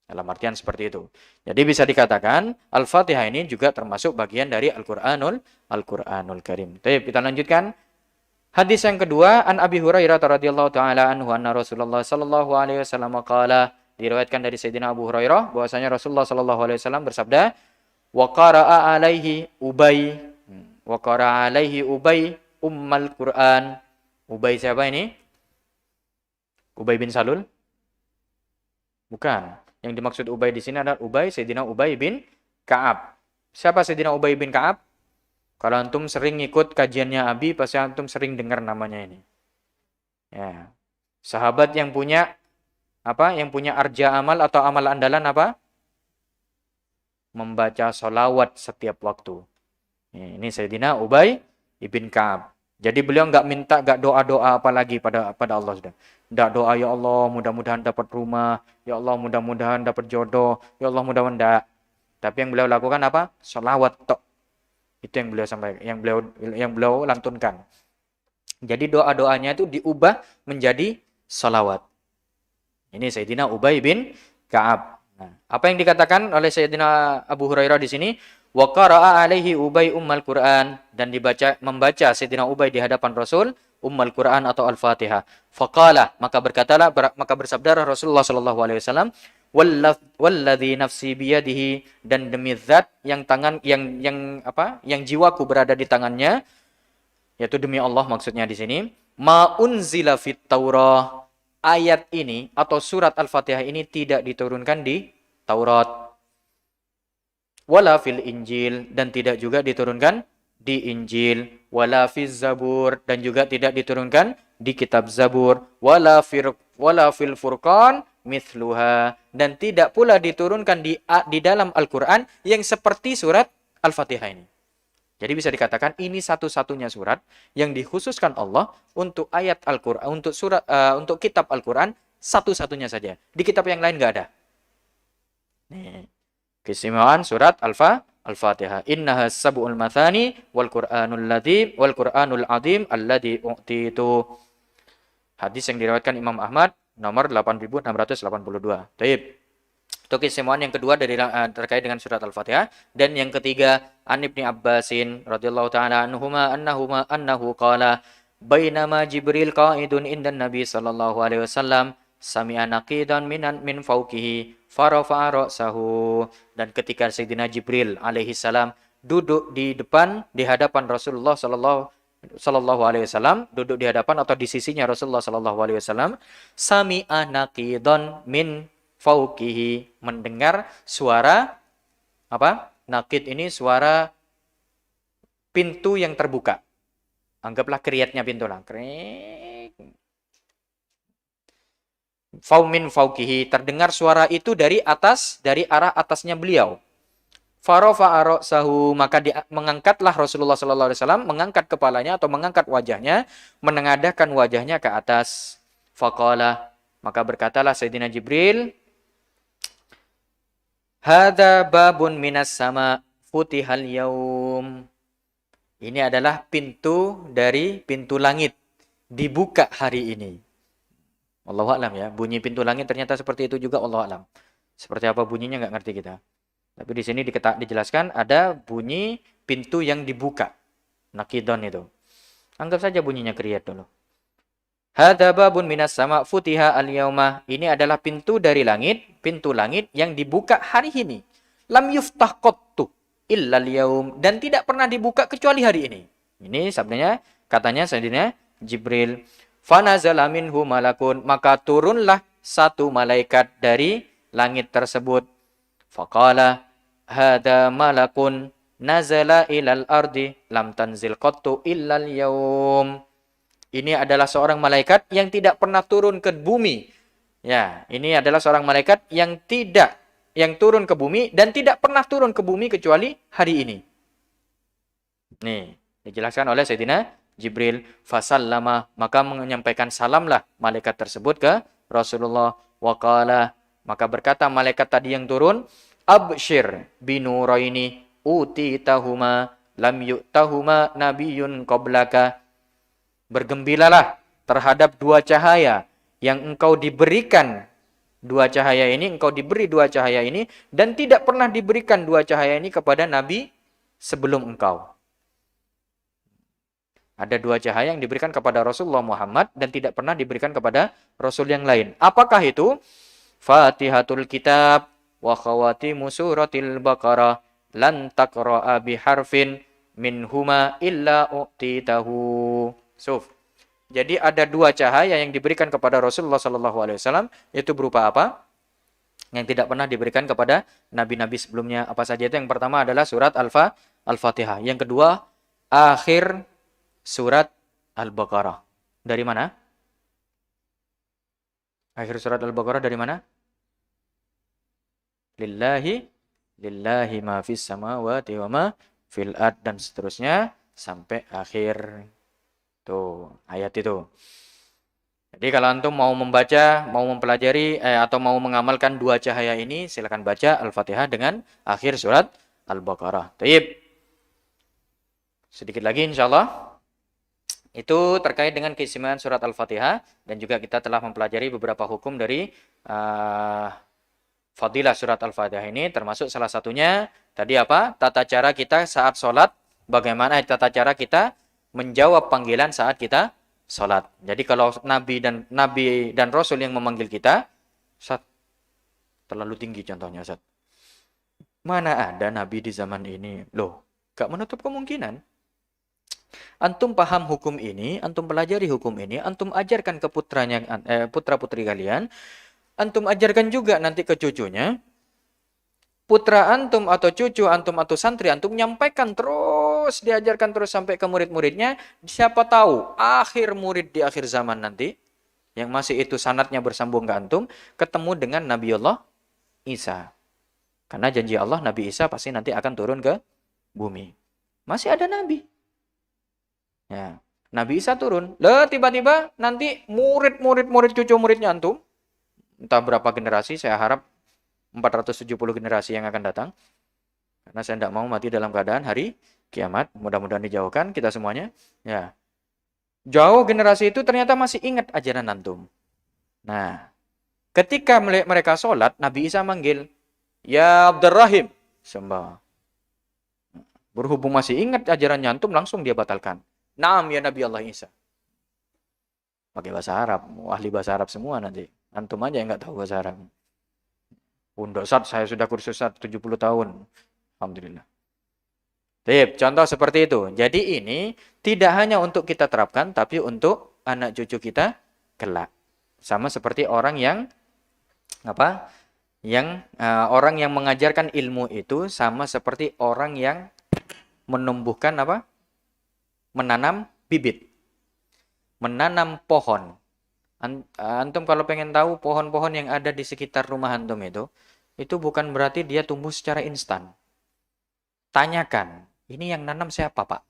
S1: Dalam artian seperti itu. Jadi bisa dikatakan, Al-Fatihah ini juga termasuk bagian dari Al-Quranul Karim. Baik, kita lanjutkan. Hadis yang kedua, an Abi Hurairah radhiyallahu taala anhu anna Rasulullah sallallahu alaihi wasallam qala, diriwayatkan dari Sayyidina Abu Hurairah bahwasanya Rasulullah sallallahu alaihi wasallam bersabda, wa qara'a alaihi Ubay Ummal Quran. Ubay siapa ini? Ubay bin Salul? Bukan. Yang dimaksud Ubay di sini adalah Sayyidina Ubay bin Ka'ab. Siapa Sayyidina Ubay bin Ka'ab? Kalau antum sering ikut kajiannya Abi, pasti antum sering dengar namanya ini. Ya. Sahabat yang punya apa? Yang punya arja amal atau amal andalan apa? Membaca sholawat setiap waktu. Ini Sayyidina Ubay ibn Ka'ab. Jadi beliau nggak doa-doa apa lagi pada Allah sudah. Nggak doa, ya Allah mudah-mudahan dapat rumah, ya Allah mudah-mudahan dapat jodoh, ya Allah mudah-mudahan enggak. Tapi yang beliau lakukan apa? Sholawat tok. Itu yang beliau sampaikan, yang beliau lantunkan. Jadi doa-doanya itu diubah menjadi sholawat. Ini Sayyidina Ubay bin Ka'ab. Nah, apa yang dikatakan oleh Sayyidina Abu Hurairah di sini? Wa qara'a alaihi Ubay Ummal Quran, dan membaca Sayyidina Ubay di hadapan Rasul Ummul Quran atau Al-Fatihah. Faqala, maka bersabda Rasulullah sallallahu alaihi wasallam, walladzi nafsi biyadihi, dan demi zat yang yang jiwaku berada di tangannya, yaitu demi Allah maksudnya di sini, ma unzila fit Taurah, ayat ini atau surat Al-Fatihah ini tidak diturunkan di Taurat, wala fil Injil, dan tidak juga diturunkan di Injil, wala fiz Zabur, dan juga tidak diturunkan di kitab Zabur, wala fil Furqan mithluha, dan tidak pula diturunkan di dalam Al-Qur'an yang seperti surat Al-Fatihah ini. Jadi bisa dikatakan ini satu-satunya surat yang dikhususkan Allah untuk ayat Al-Qur'an, untuk surat untuk kitab Al-Qur'an satu-satunya saja. Di kitab yang lain nggak ada. Nih, keistimewaan surat Al-Fatihah. Innaha sab'ul mathani wal Qur'anul azim alladzi u'titu. Hadis yang diriwayatkan Imam Ahmad nomor 8682. Baik. Itu keistimewaan yang kedua dari terkait dengan surat Al-Fatihah. Dan yang ketiga, An Ibni Abbasin radhiyallahu taala annahu qala bainama Jibril qa'idun indan Nabi sallallahu alaihi wasallam sami'a naqidan min fawqihi farafa'a ra'sahu. Dan ketika Sayyidina Jibril alaihi salam duduk di hadapan Rasulullah sallallahu alaihi wasallam, duduk di hadapan atau di sisinya Rasulullah sallallahu alaihi wasallam, sami'a naqidan min fauqihi, mendengar suara apa? Naqid ini suara pintu yang terbuka. Anggaplah kriatnya pintu lah. Faumin fauqihi, terdengar suara itu dari arah atasnya beliau. Farafa'a ra'sahu, maka mengangkatlah Rasulullah sallallahu alaihi wasallam, mengangkat kepalanya atau mengangkat wajahnya, menengadahkan wajahnya ke atas. Faqala, maka berkatalah Sayyidina Jibril, Hada babun minas sama futihal yaum. Ini adalah pintu dari pintu langit. Dibuka hari ini. Wallahu a'lam ya. Bunyi pintu langit ternyata seperti itu juga, wallahu a'lam. Seperti apa bunyinya nggak ngerti kita. Tapi di sini dijelaskan ada bunyi pintu yang dibuka. Nakidon itu. Anggap saja bunyinya kriyat dulu. Hada babun minas sama futiha al-yaumah. Ini adalah pintu dari langit, pintu langit yang dibuka hari ini. Lam yuftah qattu illa al-yaum, dan tidak pernah dibuka kecuali hari ini. Ini sabdanya, katanya Sayyidina Jibril. Fanazala minhu malakun, maka turunlah satu malaikat dari langit tersebut. Faqala hada malakun nazala ilal ardi lam tanzil qattu illa al-yaum. Ini adalah seorang malaikat yang tidak pernah turun ke bumi. Ya, ini adalah seorang malaikat yang turun ke bumi dan tidak pernah turun ke bumi kecuali hari ini. Nih, dijelaskan oleh Sayyidina Jibril. Fasallama, maka menyampaikan salamlah malaikat tersebut ke Rasulullah. Waqala, maka berkata malaikat tadi yang turun, Abshir binuraini utitahuma lam yu'tahuma nabiyyun qablaka. Bergembiralah terhadap dua cahaya yang engkau diberikan. Engkau diberi dua cahaya ini, dan tidak pernah diberikan dua cahaya ini kepada Nabi sebelum engkau. Ada dua cahaya yang diberikan kepada Rasulullah Muhammad dan tidak pernah diberikan kepada Rasul yang lain. Apakah itu? Fatihatul kitab wa khawatimu suratil Baqarah lan taqra'a biharfin minhuma illa u'titahu. Jadi ada dua cahaya yang diberikan kepada Rasulullah SAW, itu berupa apa? Yang tidak pernah diberikan kepada nabi-nabi sebelumnya. Apa saja itu? Yang pertama adalah surat Al-Fatihah. Yang kedua, akhir surat Al-Baqarah. Dari mana? Akhir surat Al-Baqarah dari mana? Lillahi ma fis samawati wa ma fil ard, dan seterusnya sampai akhir. Tuh, ayat itu. Jadi kalau antum mau membaca, mau mempelajari atau mau mengamalkan dua cahaya ini, silakan baca Al-Fatihah dengan akhir surat Al-Baqarah. Taib. Sedikit lagi insyaallah. Itu terkait dengan keistimewaan surat Al-Fatihah, dan juga kita telah mempelajari beberapa hukum dari fadilah surat Al-Fatihah ini, termasuk salah satunya tadi apa? Tata cara kita saat sholat, bagaimana tata cara kita menjawab panggilan saat kita sholat. Jadi kalau Nabi dan Rasul yang memanggil kita, Ustaz, terlalu tinggi contohnya, Ustaz. Mana ada Nabi di zaman ini? Loh, gak menutup kemungkinan. Antum paham hukum ini, antum pelajari hukum ini, antum ajarkan ke putra-putri kalian, antum ajarkan juga nanti ke cucunya. Putra antum atau cucu antum atau santri antum nyampaikan terus, diajarkan terus sampai ke murid-muridnya. Siapa tahu akhir murid di akhir zaman nanti, yang masih itu sanadnya bersambung ke antum, ketemu dengan Nabiullah Isa. Karena janji Allah, Nabi Isa pasti nanti akan turun ke bumi. Masih ada nabi. Ya. Nabi Isa turun. Lah tiba-tiba nanti murid cucu muridnya antum, entah berapa generasi, saya harap 470 generasi yang akan datang. Karena saya tidak mau mati dalam keadaan hari kiamat. Mudah-mudahan dijauhkan kita semuanya. Ya. Jauh generasi itu ternyata masih ingat ajaran antum. Nah, ketika mereka sholat, Nabi Isa manggil, "Ya Abdurrahim." Sembah. Berhubung masih ingat ajaran antum, langsung dia batalkan. Naam ya Nabi Allah Isa. Pakai bahasa Arab. Ahli bahasa Arab semua nanti. Antum aja yang nggak tahu bahasa Arab. Pondok Sat, saya sudah kursus Sat 70 tahun. Alhamdulillah. Tip, contoh seperti itu. Jadi ini tidak hanya untuk kita terapkan, tapi untuk anak cucu kita kelak. Sama seperti orang yang apa? Orang yang mengajarkan ilmu itu sama seperti orang yang menumbuhkan apa? Menanam bibit. Menanam pohon. Antum kalau pengen tahu pohon-pohon yang ada di sekitar rumah antum itu bukan berarti dia tumbuh secara instan. Tanyakan, ini yang nanam siapa, Pak?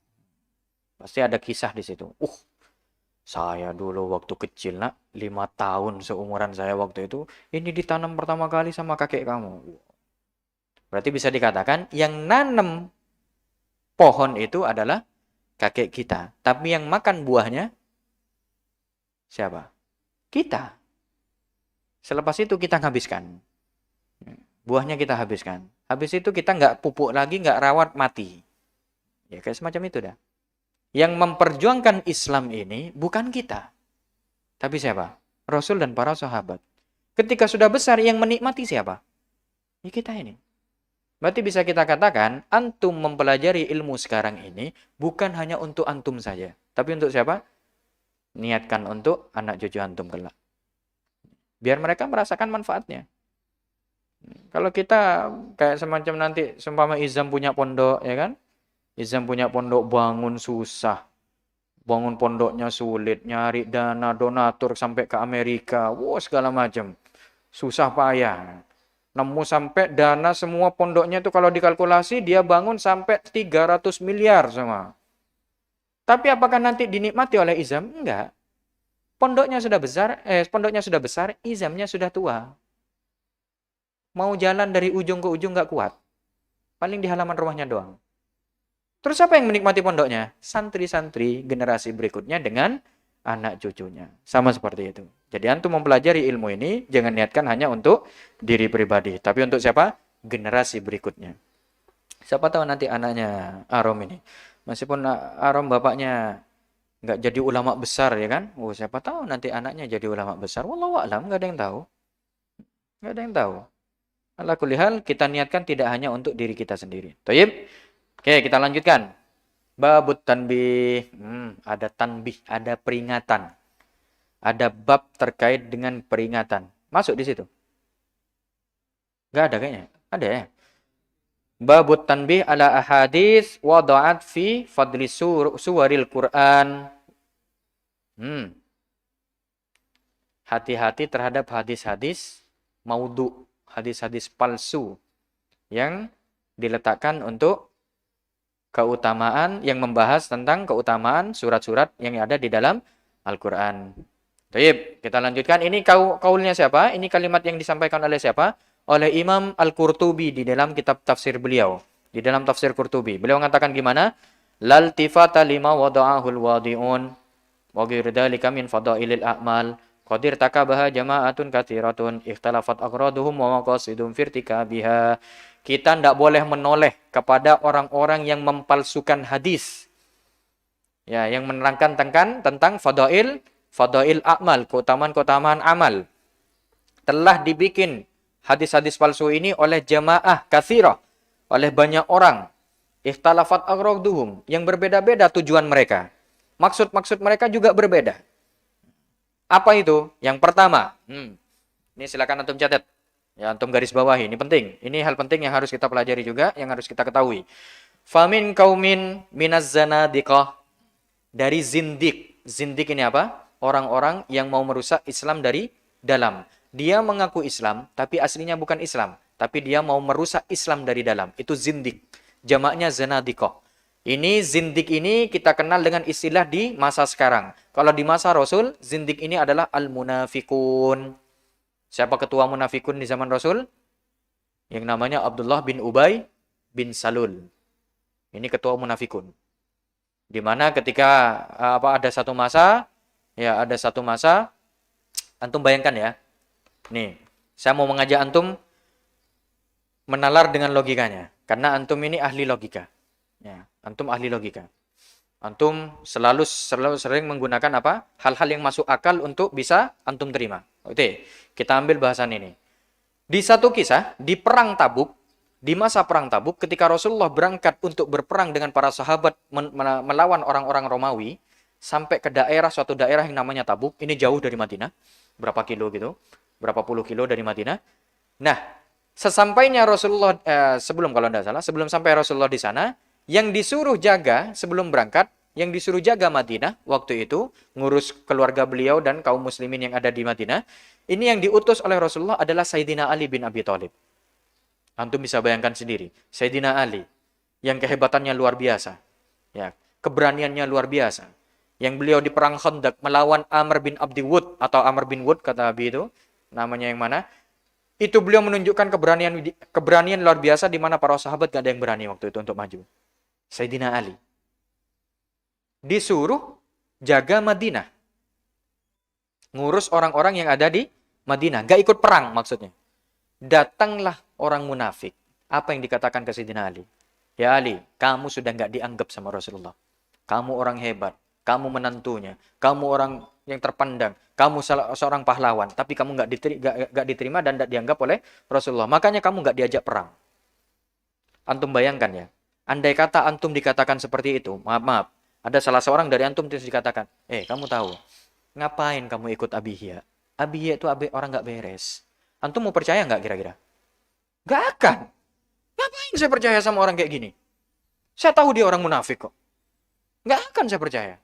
S1: Pasti ada kisah di situ. Saya dulu waktu kecil, nak, 5 tahun seumuran saya waktu itu, ini ditanam pertama kali sama kakek kamu. Berarti bisa dikatakan yang nanam pohon itu adalah kakek kita. Tapi yang makan buahnya siapa? Kita. Selepas itu kita habiskan. Buahnya kita habiskan. Habis itu kita nggak pupuk lagi, nggak rawat, mati. Ya kayak semacam itu dah. Yang memperjuangkan Islam ini bukan kita. Tapi siapa? Rasul dan para sahabat. Ketika sudah besar, yang menikmati siapa? Ya kita ini. Berarti bisa kita katakan, antum mempelajari ilmu sekarang ini bukan hanya untuk antum saja. Tapi untuk siapa? Niatkan untuk anak cucu antum kelak. Biar mereka merasakan manfaatnya. Kalau kita kayak semacam nanti, seumpama Izam punya pondok, ya kan? Izam punya pondok, bangun susah. Bangun pondoknya sulit, nyari dana donatur sampai ke Amerika. Segala macam. Susah payah. Nemu sampai dana semua pondoknya itu kalau dikalkulasi dia bangun sampai 300 miliar sama. Tapi apakah nanti dinikmati oleh Izam? Enggak. Pondoknya sudah besar, Izamnya sudah tua. Mau jalan dari ujung ke ujung enggak kuat. Paling di halaman rumahnya doang. Terus siapa yang menikmati pondoknya? Santri-santri generasi berikutnya dengan anak cucunya. Sama seperti itu. Jadi antum mempelajari ilmu ini jangan niatkan hanya untuk diri pribadi, tapi untuk siapa? Generasi berikutnya. Siapa tahu nanti anaknya Arom ini, meskipun Arom bapaknya nggak jadi ulama besar ya kan? Siapa tahu nanti anaknya jadi ulama besar. Wallahu a'lam, nggak ada yang tahu. Nggak ada yang tahu. Ala kulli hal kita niatkan tidak hanya untuk diri kita sendiri. Thayyib. Oke, kita lanjutkan. Babut tanbih. Ada tanbih, ada peringatan. Ada bab terkait dengan peringatan. Masuk di situ? Enggak ada kayaknya. Ada ya? Babut tanbih ala ahadits wada'at fi fadli suwaril Qur'an. Hati-hati terhadap hadis-hadis maudhu, hadis-hadis palsu yang diletakkan untuk keutamaan, yang membahas tentang keutamaan surat-surat yang ada di dalam Al-Quran. Baik, kita lanjutkan. Ini kaulnya siapa? Ini kalimat yang disampaikan oleh siapa? Oleh Imam Al-Qurtubi di dalam kitab tafsir beliau. Di dalam tafsir Qurtubi. Beliau mengatakan gimana? Laltifata lima wada'ahul wadi'un wa ghirdalika min fadailil a'mal qadir takabaha jama'atun kathiratun ikhtalafat aghraduhum wa maqasidum firtika biha. Kita tidak boleh menoleh kepada orang-orang yang mempalsukan hadis. Ya, yang menerangkan tentang fadail a'mal, keutamaan-keutamaan amal. Telah dibikin hadis-hadis palsu ini oleh jamaah katsirah, oleh banyak orang. Ikhtalafat aghraduhum, yang berbeda-beda tujuan mereka. Maksud-maksud mereka juga berbeda. Apa itu? Yang pertama, ini silakan antum catat. Ya, antum garis bawahi, ini penting. Ini hal penting yang harus kita pelajari juga, yang harus kita ketahui. Famin kaumin minaz zanadiqah, dari zindik. Zindik ini apa? Orang-orang yang mau merusak Islam dari dalam. Dia mengaku Islam, tapi aslinya bukan Islam. Tapi dia mau merusak Islam dari dalam. Itu zindik. Jamaknya zanadiqah. Ini zindik ini kita kenal dengan istilah di masa sekarang. Kalau di masa Rasul, zindik ini adalah al-munafikun. Siapa ketua munafikun di zaman Rasul? Yang namanya Abdullah bin Ubay bin Salul. Ini ketua munafikun. Di mana ketika ada satu masa, antum bayangkan ya. Nih, saya mau mengajak antum menalar dengan logikanya, karena antum ini ahli logika. Ya, antum ahli logika. Antum selalu sering menggunakan apa? Hal-hal yang masuk akal untuk bisa antum terima. Oke, kita ambil bahasan ini. Di satu kisah, di perang Tabuk, di masa perang Tabuk, ketika Rasulullah berangkat untuk berperang dengan para sahabat melawan orang-orang Romawi, sampai ke suatu daerah yang namanya Tabuk, ini jauh dari Madinah, berapa kilo gitu, berapa puluh kilo dari Madinah. Nah, sesampainya Rasulullah, sebelum sampai Rasulullah di sana, yang disuruh jaga sebelum berangkat, yang disuruh jaga Madinah waktu itu, ngurus keluarga beliau dan kaum muslimin yang ada di Madinah, ini yang diutus oleh Rasulullah adalah Sayyidina Ali bin Abi Thalib. Antum bisa bayangkan sendiri, Sayyidina Ali, yang kehebatannya luar biasa, ya, keberaniannya luar biasa, yang beliau di perang Khandaq melawan Amr bin Abdi Wud, atau Amr bin Wud kata Abi itu, namanya yang mana? Itu beliau menunjukkan keberanian luar biasa di mana para sahabat gak ada yang berani waktu itu untuk maju. Sayyidina Ali disuruh jaga Madinah, ngurus orang-orang yang ada di Madinah, gak ikut perang maksudnya. Datanglah orang munafik. Apa yang dikatakan ke Sayyidina Ali? Ya Ali, kamu sudah gak dianggap sama Rasulullah. Kamu orang hebat, kamu menantunya, kamu orang yang terpandang, kamu seorang pahlawan, tapi kamu gak diterima dan gak dianggap oleh Rasulullah. Makanya kamu gak diajak perang. Antum bayangkan ya, andai kata antum dikatakan seperti itu, maaf, ada salah seorang dari antum terus dikatakan, kamu tahu, ngapain kamu ikut Abihya? Abihya itu orang gak beres. Antum mau percaya gak kira-kira? Gak akan. Ngapain saya percaya sama orang kayak gini? Saya tahu dia orang munafik kok. Gak akan saya percaya.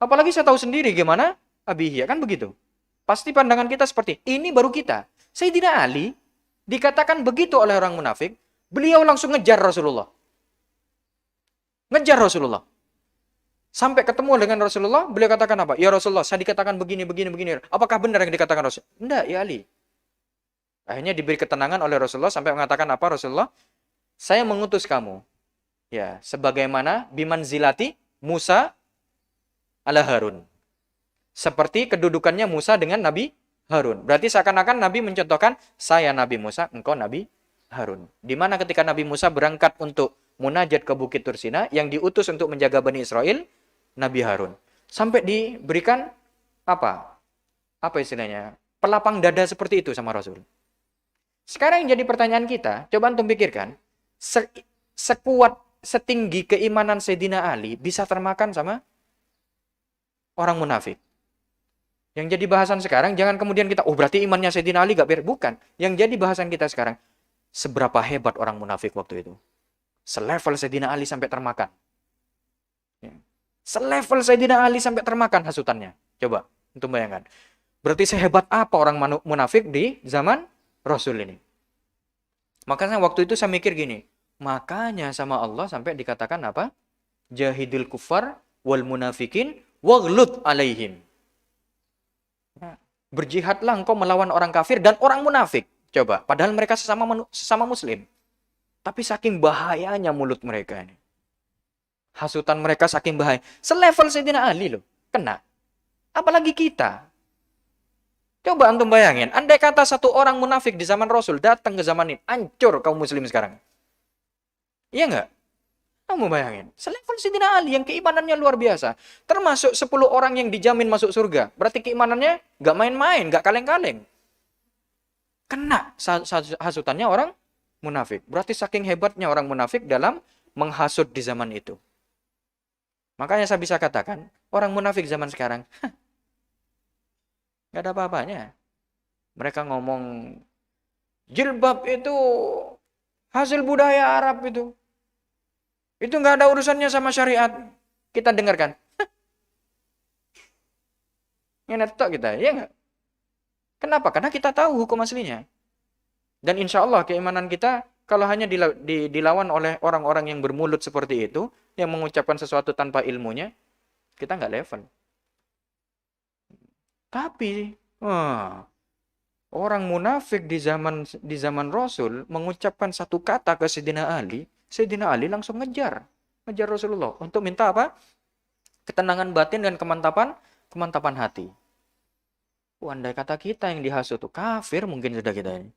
S1: Apalagi saya tahu sendiri gimana Abihya, kan begitu. Pasti pandangan kita seperti, ini baru kita. Sayyidina Ali dikatakan begitu oleh orang munafik, beliau langsung ngejar Rasulullah. Ngejar Rasulullah. Sampai ketemu dengan Rasulullah, beliau katakan apa? Ya Rasulullah, saya dikatakan begini. Apakah benar yang dikatakan Rasul? Enggak, ya Ali. Akhirnya diberi ketenangan oleh Rasulullah sampai mengatakan apa Rasulullah? Saya mengutus kamu. Ya, sebagaimana bimanzilati Musa ala Harun. Seperti kedudukannya Musa dengan Nabi Harun. Berarti seakan-akan Nabi mencontohkan, saya Nabi Musa, engkau Nabi Harun. Di mana ketika Nabi Musa berangkat untuk munajat ke Bukit Tursina, yang diutus untuk menjaga Bani Israel, Nabi Harun. Sampai diberikan apa istilahnya? Pelapang dada seperti itu sama Rasul. Sekarang yang jadi pertanyaan kita, coba antum pikirkan, sekuat, setinggi keimanan Sayyidina Ali bisa termakan sama orang munafik. Yang jadi bahasan sekarang, jangan kemudian kita, berarti imannya Sayyidina Ali gak beres. Bukan. Yang jadi bahasan kita sekarang, seberapa hebat orang munafik waktu itu. Selevel Sayyidina Ali sampai termakan. Selevel Sayyidina Ali sampai termakan hasutannya. Coba, untuk bayangkan. Berarti sehebat apa orang munafik di zaman Rasul ini. Makanya waktu itu saya mikir gini. Makanya sama Allah sampai dikatakan apa? Jahidil kufar wal munafikin waghlud alaihim. Berjihadlah engkau melawan orang kafir dan orang munafik. Coba, padahal mereka sesama muslim. Tapi saking bahayanya mulut mereka ini. Hasutan mereka saking bahaya. Selevel Sayyidina Ali loh. Kena. Apalagi kita. Coba antum bayangin. Andai kata satu orang munafik di zaman Rasul datang ke zaman ini. Hancur kaum muslim sekarang. Iya nggak? Kamu bayangin. Selevel Sayyidina Ali yang keimanannya luar biasa. Termasuk 10 orang yang dijamin masuk surga. Berarti keimanannya nggak main-main. Nggak kaleng-kaleng. Kena hasutannya orang munafik. Berarti saking hebatnya orang munafik dalam menghasut di zaman itu. Makanya saya bisa katakan, orang munafik zaman sekarang, nggak ada apa-apanya. Mereka ngomong, jilbab itu hasil budaya Arab itu. Itu nggak ada urusannya sama syariat. Kita dengarkan. Ngenet tok kita, ya nggak? Kenapa? Karena kita tahu hukum aslinya. Dan insya Allah keimanan kita kalau hanya dilawan oleh orang-orang yang bermulut seperti itu, yang mengucapkan sesuatu tanpa ilmunya, kita nggak level. Tapi orang munafik di zaman Rasul mengucapkan satu kata ke Sayyidina Ali langsung ngejar Rasulullah untuk minta apa? Ketenangan batin dan kemantapan hati. Andai kata kita yang dihasut tuh kafir mungkin sudah kita ini.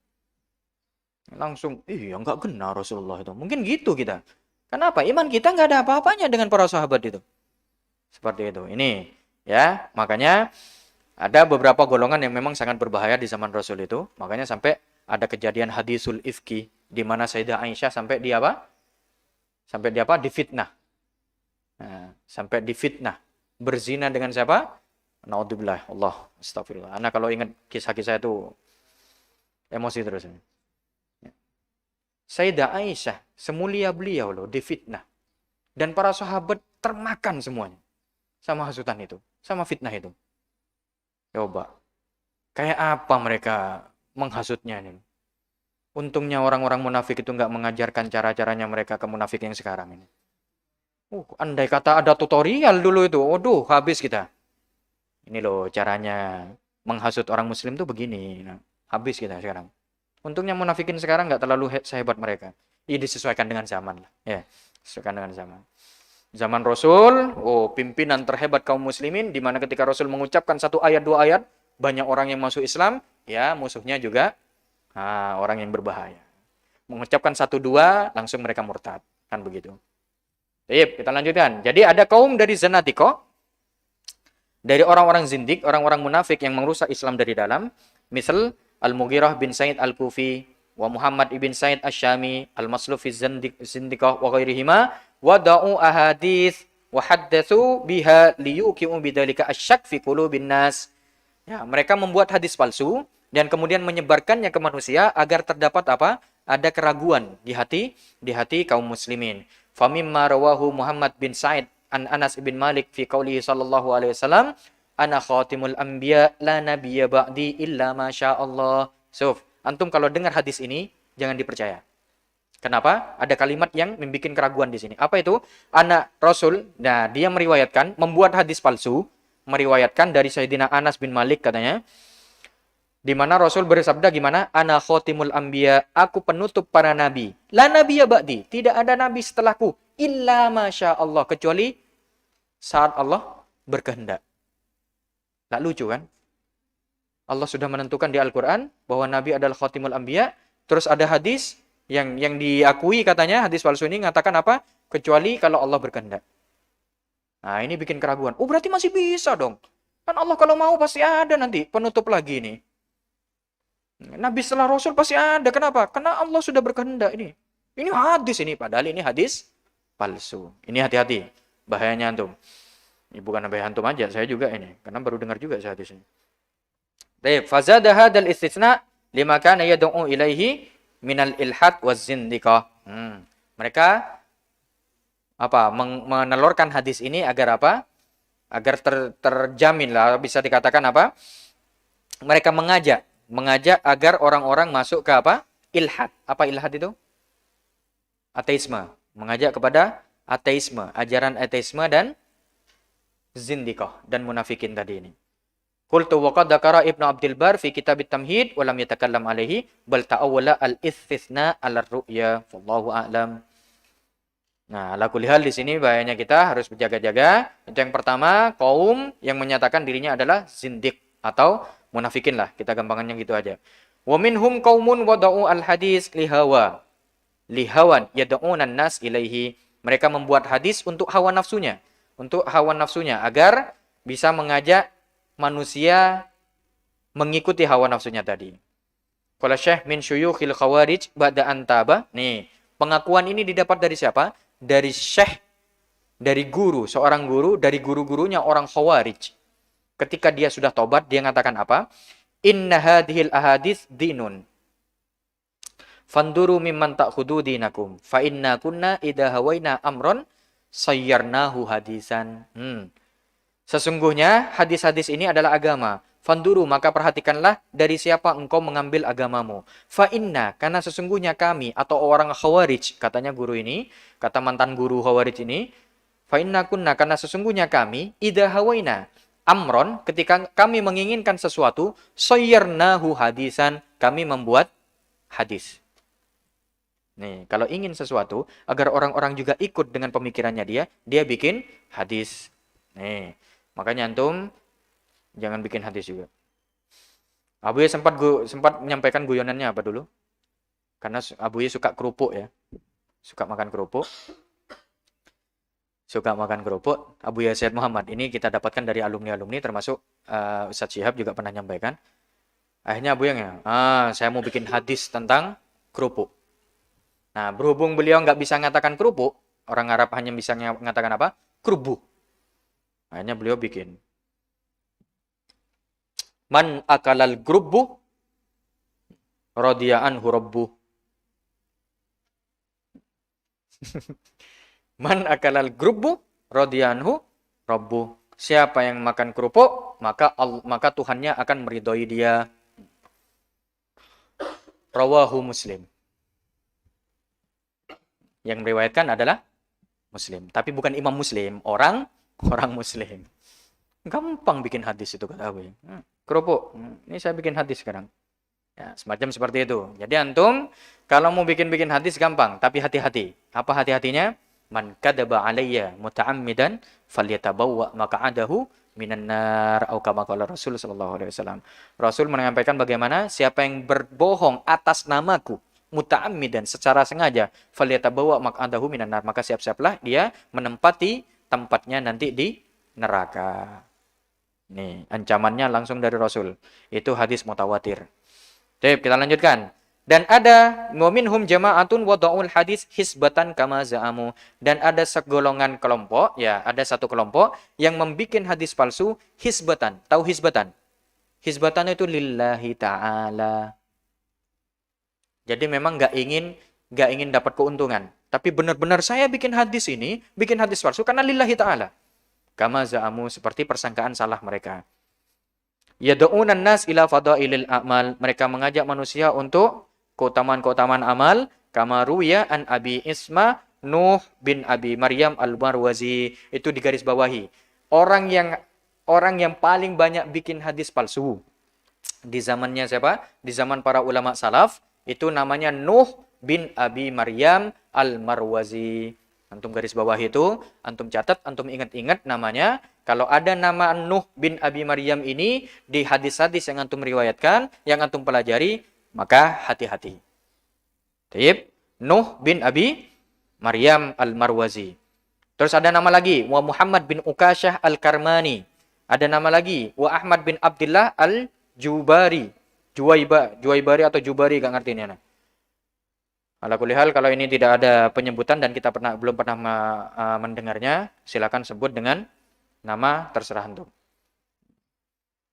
S1: Langsung, iya nggak kena Rasulullah itu. Mungkin gitu kita. Kenapa? Iman kita nggak ada apa-apanya dengan para sahabat itu. Seperti itu. Ini ya, makanya ada beberapa golongan yang memang sangat berbahaya di zaman Rasul itu. Makanya sampai ada kejadian hadisul ifki di mana Sayyidah Aisyah sampai di apa? Sampai di apa? Difitnah. Nah, sampai difitnah. Berzina dengan siapa? Naudzubillah. Allah, astagfirullah. Anak kalau ingat kisah-kisah itu emosi terus. Sayyidah Aisyah, semulia beliau loh, difitnah. Dan para sahabat termakan semuanya. Sama hasutan itu. Sama fitnah itu. Coba. Kayak apa mereka menghasutnya ini? Untungnya orang-orang munafik itu nggak mengajarkan cara-caranya mereka ke munafik yang sekarang ini. Andai kata ada tutorial dulu itu. Waduh, habis kita. Ini loh caranya menghasut orang muslim tuh begini. Nah, habis kita sekarang. Untungnya munafikin sekarang nggak terlalu sehebat mereka. Ini disesuaikan dengan zaman lah. Ya, sesuaikan dengan zaman. Zaman Rasul, pimpinan terhebat kaum muslimin, di mana ketika Rasul mengucapkan satu ayat, dua ayat, banyak orang yang masuk Islam, ya musuhnya juga orang yang berbahaya. Mengucapkan satu, dua, langsung mereka murtad. Kan begitu. Baik, kita lanjutkan. Jadi ada kaum dari Zanatiko, dari orang-orang zindik, orang-orang munafik yang merusak Islam dari dalam, misal Al-Mughirah bin Said Al-Kufi, wa Muhammad ibn Said Asy-Syami, Al-Masluf fi Zindikah wa ghairihima, wada'u ahadits wa haddatsu biha liyuqimu bidzalika asyak fi qulubin nas. Ya, mereka membuat hadis palsu dan kemudian menyebarkannya ke manusia agar terdapat apa? Ada keraguan di hati kaum muslimin. Famimma rawahu Muhammad bin Said an Anas bin Malik fi qaulihi sallallahu alaihi wasallam, ana khatimul anbiya la nabiyya ba'di illa ma syaa Allah. So, antum kalau dengar hadis ini jangan dipercaya. Kenapa? Ada kalimat yang membuat keraguan di sini. Apa itu? Anak Rasul, nah dia meriwayatkan, membuat hadis palsu, meriwayatkan dari Sayyidina Anas bin Malik katanya, di mana Rasul bersabda gimana? Ana khatimul anbiya, aku penutup para nabi. La nabiyya ba'di, tidak ada nabi setelahku illa masya Allah, kecuali saat Allah berkehendak. Tak lucu kan? Allah sudah menentukan di Al-Quran bahwa Nabi adalah khatimul anbiya. Terus ada hadis yang diakui katanya, hadis palsu ini mengatakan apa? Kecuali kalau Allah berkehendak. Nah ini bikin keraguan. Berarti masih bisa dong. Kan Allah kalau mau pasti ada nanti penutup lagi ini. Nabi setelah Rasul pasti ada. Kenapa? Karena Allah sudah berkehendak ini. Ini hadis ini. Padahal ini hadis palsu. Ini hati-hati. Bahayanya antum. Ini bukan bahaya antum aja. Saya juga ini. Karena baru dengar juga saya hadis ini. Baik. Fazada hadal istisna lima kana yad'u ilaihi minal ilhad waz zindikah. Mereka menelurkan hadis ini agar apa? Agar terjamin lah, bisa dikatakan apa? Mereka mengajak agar orang-orang masuk ke apa? Ilhad. Apa ilhad itu? Ateisme. Mengajak kepada ateisme, ajaran ateisme dan zindikah dan munafikin tadi ini. Qultu wa qad dzakara Ibnu Abdul Bar fi kitab at-Tamhid wa lam yatakallam alaihi bal ta'awwala al-istitsna 'ala ar-ru'ya wallahu a'lam. Nah, ala kulli hal di sini bahayanya kita harus berjaga-jaga. Itu yang pertama, kaum yang menyatakan dirinya adalah zindik atau munafikin lah. Kita gampangannya gitu aja. Wa minhum qaumun wada'u al-hadis lihawan yad'una an-nas ilaihi. Mereka membuat hadis untuk hawa nafsunya, agar bisa mengajak manusia mengikuti hawa nafsunya tadi. Qala Syekh min syuyukhil khawarij ba'da antaba. Nih, pengakuan ini didapat dari siapa? Dari syekh, dari guru, seorang guru, dari guru-gurunya orang Khawarij. Ketika dia sudah tobat, dia mengatakan apa? Inna hadhil ahadits dinun. Fanduru mimman ta'khudhu dinakum. Fa inna kunna idha hawaina amron sayyarnahu hadisan. Sesungguhnya hadis-hadis ini adalah agama. Fanduru, maka perhatikanlah dari siapa engkau mengambil agamamu. Fa inna, karena sesungguhnya kami atau orang Khawarij, katanya guru ini, kata mantan guru Khawarij ini, Fa inna kunna, karena sesungguhnya kami idza hawaina amron, ketika kami menginginkan sesuatu, sayyarnahu hadisan, kami membuat hadis. Nih, kalau ingin sesuatu agar orang-orang juga ikut dengan pemikirannya dia bikin hadis. Nih, makanya antum jangan bikin hadis juga. Abuye sempat menyampaikan guyonannya apa dulu? Karena Abuye suka kerupuk ya. Suka makan kerupuk. Abuye Said Muhammad ini kita dapatkan dari alumni-alumni, termasuk Ustadz Syihab juga pernah menyampaikan. Akhirnya Abuye saya mau bikin hadis tentang kerupuk. Nah, berhubung beliau nggak bisa mengatakan kerupuk, orang Arab hanya bisa mengatakan apa? Kerupuk. Akhirnya beliau bikin. Man akalal grubbu radiya'an hurabbu. Man akalal grubbu radiya'anhu rabbu. Siapa yang makan kerupuk, maka Tuhannya akan meridhoi dia. Rawahu Muslim. Yang meriwayatkan adalah Muslim, tapi bukan Imam Muslim, orang Muslim. Gampang bikin hadis itu kata Abu. Kerupuk, ini saya bikin hadis sekarang. Ya, semacam seperti itu. Jadi antum kalau mau bikin hadis gampang, tapi hati-hati. Apa hati-hatinya? Man kadzaba alayya muta'ammidan falyatabawwa maq'adahu minan nar, atau kama qala Rasul sallallahu alaihi wasallam. Rasul menyampaikan bagaimana siapa yang berbohong atas namaku muta'ammidan, secara sengaja, falyatabawa maq'adahu minan nar, maka siap-siaplah dia menempati tempatnya nanti di neraka. Nih, ancamannya langsung dari Rasul. Itu hadis mutawatir. Baik, kita lanjutkan. Dan ada minhum jama'atun wada'ul hadis hisbatan kama za'amu, dan ada segolongan kelompok, ya, ada satu kelompok yang membikin hadis palsu hisbatan. Tahu hisbatan? Hisbatan itu lillahi ta'ala. Jadi memang nggak ingin dapat keuntungan. Tapi benar-benar saya bikin hadis palsu karena lillahi ta'ala. Kama za'amu, seperti persangkaan salah mereka. Yad'unan nas ila fadailil a'mal. Mereka mengajak manusia untuk keutamaan-keutamaan amal. Kama ruya an Abi Isma Nuh bin Abi Maryam al-Marwazi. Itu digaris bawahi. Orang yang paling banyak bikin hadis palsu di zamannya siapa? Di zaman para ulama salaf. Itu namanya Nuh bin Abi Maryam al-Marwazi. Antum garis bawah itu, antum catat, antum ingat-ingat namanya. Kalau ada nama Nuh bin Abi Maryam ini di hadis-hadis yang antum riwayatkan, yang antum pelajari, maka hati-hati. Taib, Nuh bin Abi Maryam al-Marwazi. Terus ada nama lagi, wa Muhammad bin Uqashah al-Karmani. Ada nama lagi, wa Ahmad bin Abdullah al-Jubari. Juwaibari atau Jubari, gak ngerti ini anak. Ala kulli hal, kalau ini tidak ada penyebutan dan kita belum pernah mendengarnya, silakan sebut dengan nama terserah antum.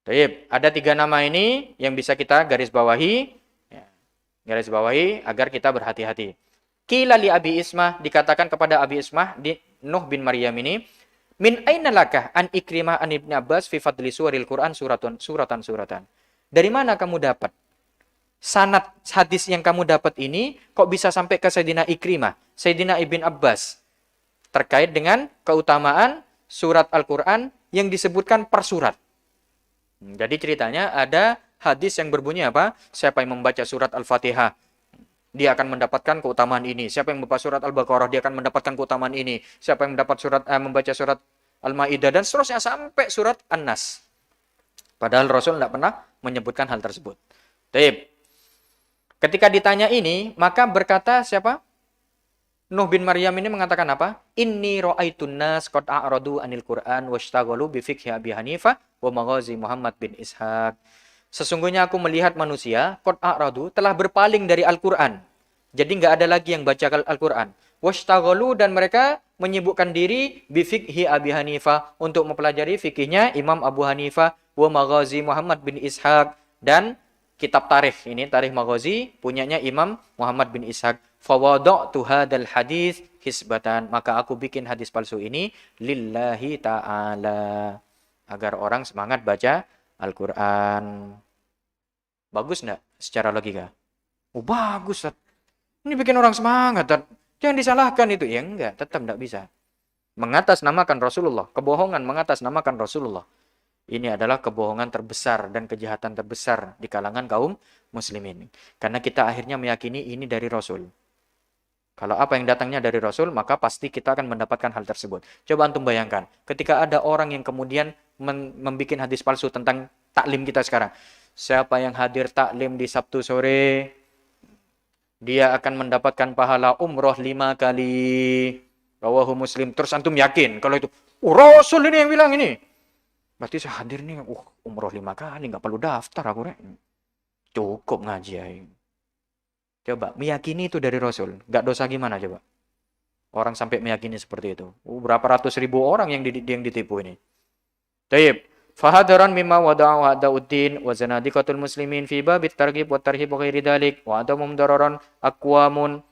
S1: Baik, ada 3 nama ini yang bisa kita garis bawahi, ya, garis bawahi agar kita berhati-hati. Qila li Abi Ismah, dikatakan kepada Abi Ismah di Nuh bin Maryam ini, min aina lakah an Ikrimah an Ibnu Abbas fi fadli suril Quran suratan. Dari mana kamu dapat? Sanad hadis yang kamu dapat ini kok bisa sampai ke Sayyidina Ikrimah, Sayyidina Ibn Abbas, terkait dengan keutamaan surat Al-Quran yang disebutkan per surat. Jadi ceritanya ada hadis yang berbunyi apa? Siapa yang membaca surat Al-Fatihah, dia akan mendapatkan keutamaan ini. Siapa yang membaca surat Al-Baqarah, dia akan mendapatkan keutamaan ini. Siapa yang membaca surat Al-Maidah, dan seterusnya sampai surat An-Nas. Padahal Rasul tidak pernah menyebutkan hal tersebut. Taib. Ketika ditanya ini, maka berkata siapa? Nuh bin Maryam ini mengatakan apa? Inni ra'aitun nas qad a'radu anil Qur'an washtaghalu bi fiqhi Abi Hanifah wa maghazi Muhammad bin Ishaq. Sesungguhnya aku melihat manusia qad a'radu, telah berpaling dari Al-Qur'an. Jadi enggak ada lagi yang baca Al-Qur'an. Washtaghalu, dan mereka menyibukkan diri bi fiqhi Abi Hanifah, untuk mempelajari fikihnya Imam Abu Hanifah, wa maghazi Muhammad bin Ishaq, dan kitab tarikh ini, Tarikh Maghazi punyanya Imam Muhammad bin Ishaq. Fawada'tu hadzal hadis hisbatan, maka aku bikin hadis palsu ini lillahi ta'ala, agar orang semangat baca Al-Qur'an. Bagus enggak secara logika? Oh, bagus, Tad. Ini bikin orang semangat, Tad. Jangan disalahkan itu. Ya enggak, tetap enggak bisa. mengatasnamakan Rasulullah, kebohongan mengatasnamakan Rasulullah. Ini adalah kebohongan terbesar dan kejahatan terbesar di kalangan kaum muslimin. Karena kita akhirnya meyakini ini dari Rasul. Kalau apa yang datangnya dari Rasul, maka pasti kita akan mendapatkan hal tersebut. Coba antum bayangkan, ketika ada orang yang kemudian membuat hadis palsu tentang taklim kita sekarang. Siapa yang hadir taklim di Sabtu sore, dia akan mendapatkan pahala umroh 5 kali. Rawahu Muslim. Terus antum yakin kalau itu, Rasul ini yang bilang ini. Berarti saya hadir nih, umroh 5 kali, nggak perlu daftar aku. Cukup ngaji ya. Coba, meyakini itu dari Rasul. Nggak dosa gimana coba? Orang sampai meyakini seperti itu. Berapa ratus ribu orang yang ditipu ini. Taib. Fahadaran mimma wada'u hadauddin wa zanadiqatul muslimin fi babit targhib wa tarhib wa ghairi dhalik wa adamum dararan aqwamun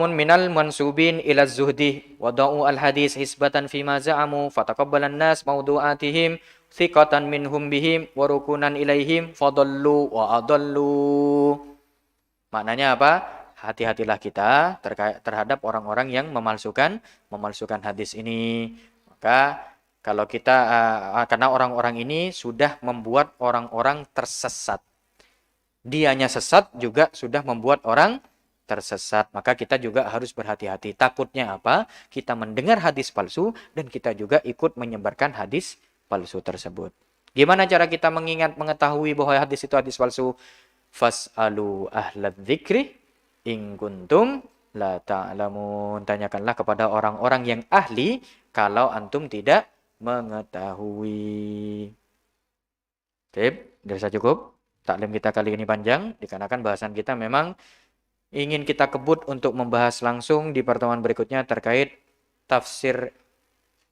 S1: minal mansubin ila zuhdi wada'u al hadis hisbatan fima za'amu fataqabbalan nas mawdu'atihim thiqatan minhum bihim wa rukunan ilaihim fadallu wa adallu. Maknanya apa? Hati-hatilah kita terhadap orang-orang yang memalsukan hadis ini. Maka kalau kita karena orang-orang ini sudah membuat orang-orang tersesat. Dianya sesat juga sudah membuat orang tersesat. Maka kita juga harus berhati-hati. Takutnya apa? Kita mendengar hadis palsu dan kita juga ikut menyebarkan hadis palsu tersebut. Gimana cara kita mengetahui bahwa hadis itu hadis palsu? Fas'alu ahlad dzikri in kuntum la ta'lamun. Tanyakanlah kepada orang-orang yang ahli kalau antum tidak mengetahui. Sip, dirasa cukup. Taklim kita kali ini panjang dikarenakan bahasan kita memang ingin kita kebut untuk membahas langsung di pertemuan berikutnya terkait tafsir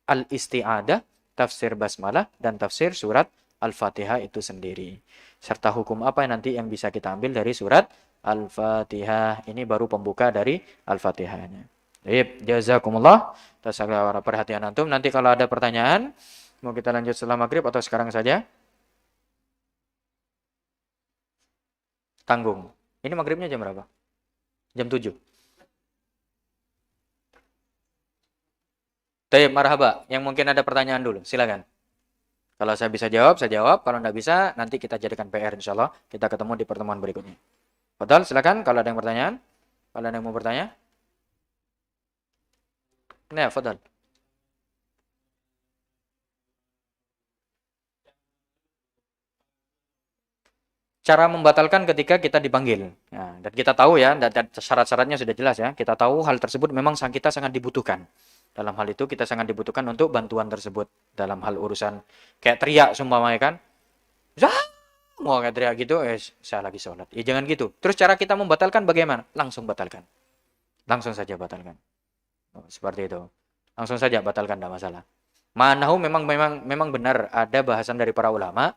S1: al-isti'adah, tafsir basmalah, dan tafsir surat Al-Fatihah itu sendiri. Serta hukum apa nanti yang bisa kita ambil dari surat Al-Fatihah. Ini baru pembuka dari Al-Fatihahnya. Baik, jazakumullah atas perhatian antum. Nanti kalau ada pertanyaan, mau kita lanjut setelah maghrib atau sekarang saja? Tanggung. Ini maghribnya jam berapa? Jam 7. Baik, marhaba. Yang mungkin ada pertanyaan dulu, silakan. Kalau saya bisa jawab, saya jawab. Kalau tidak bisa, nanti kita jadikan PR insya Allah. Kita ketemu di pertemuan berikutnya. Betul, silakan. Kalau ada yang pertanyaan. Kalau ada yang mau bertanya. Nah, fadal. Cara membatalkan ketika kita dipanggil. Nah, dan kita tahu ya, dan syarat-syaratnya sudah jelas ya. Kita tahu hal tersebut memang kita sangat dibutuhkan. Dalam hal itu kita sangat dibutuhkan untuk bantuan tersebut. Dalam hal urusan kayak teriak sumpamanya kan. Mau kayak teriak gitu, saya lagi sholat. Ya jangan gitu. Terus cara kita membatalkan bagaimana? Langsung batalkan. Langsung saja batalkan. Seperti itu. Langsung saja batalkan, tidak masalah. Manahu memang benar ada bahasan dari para ulama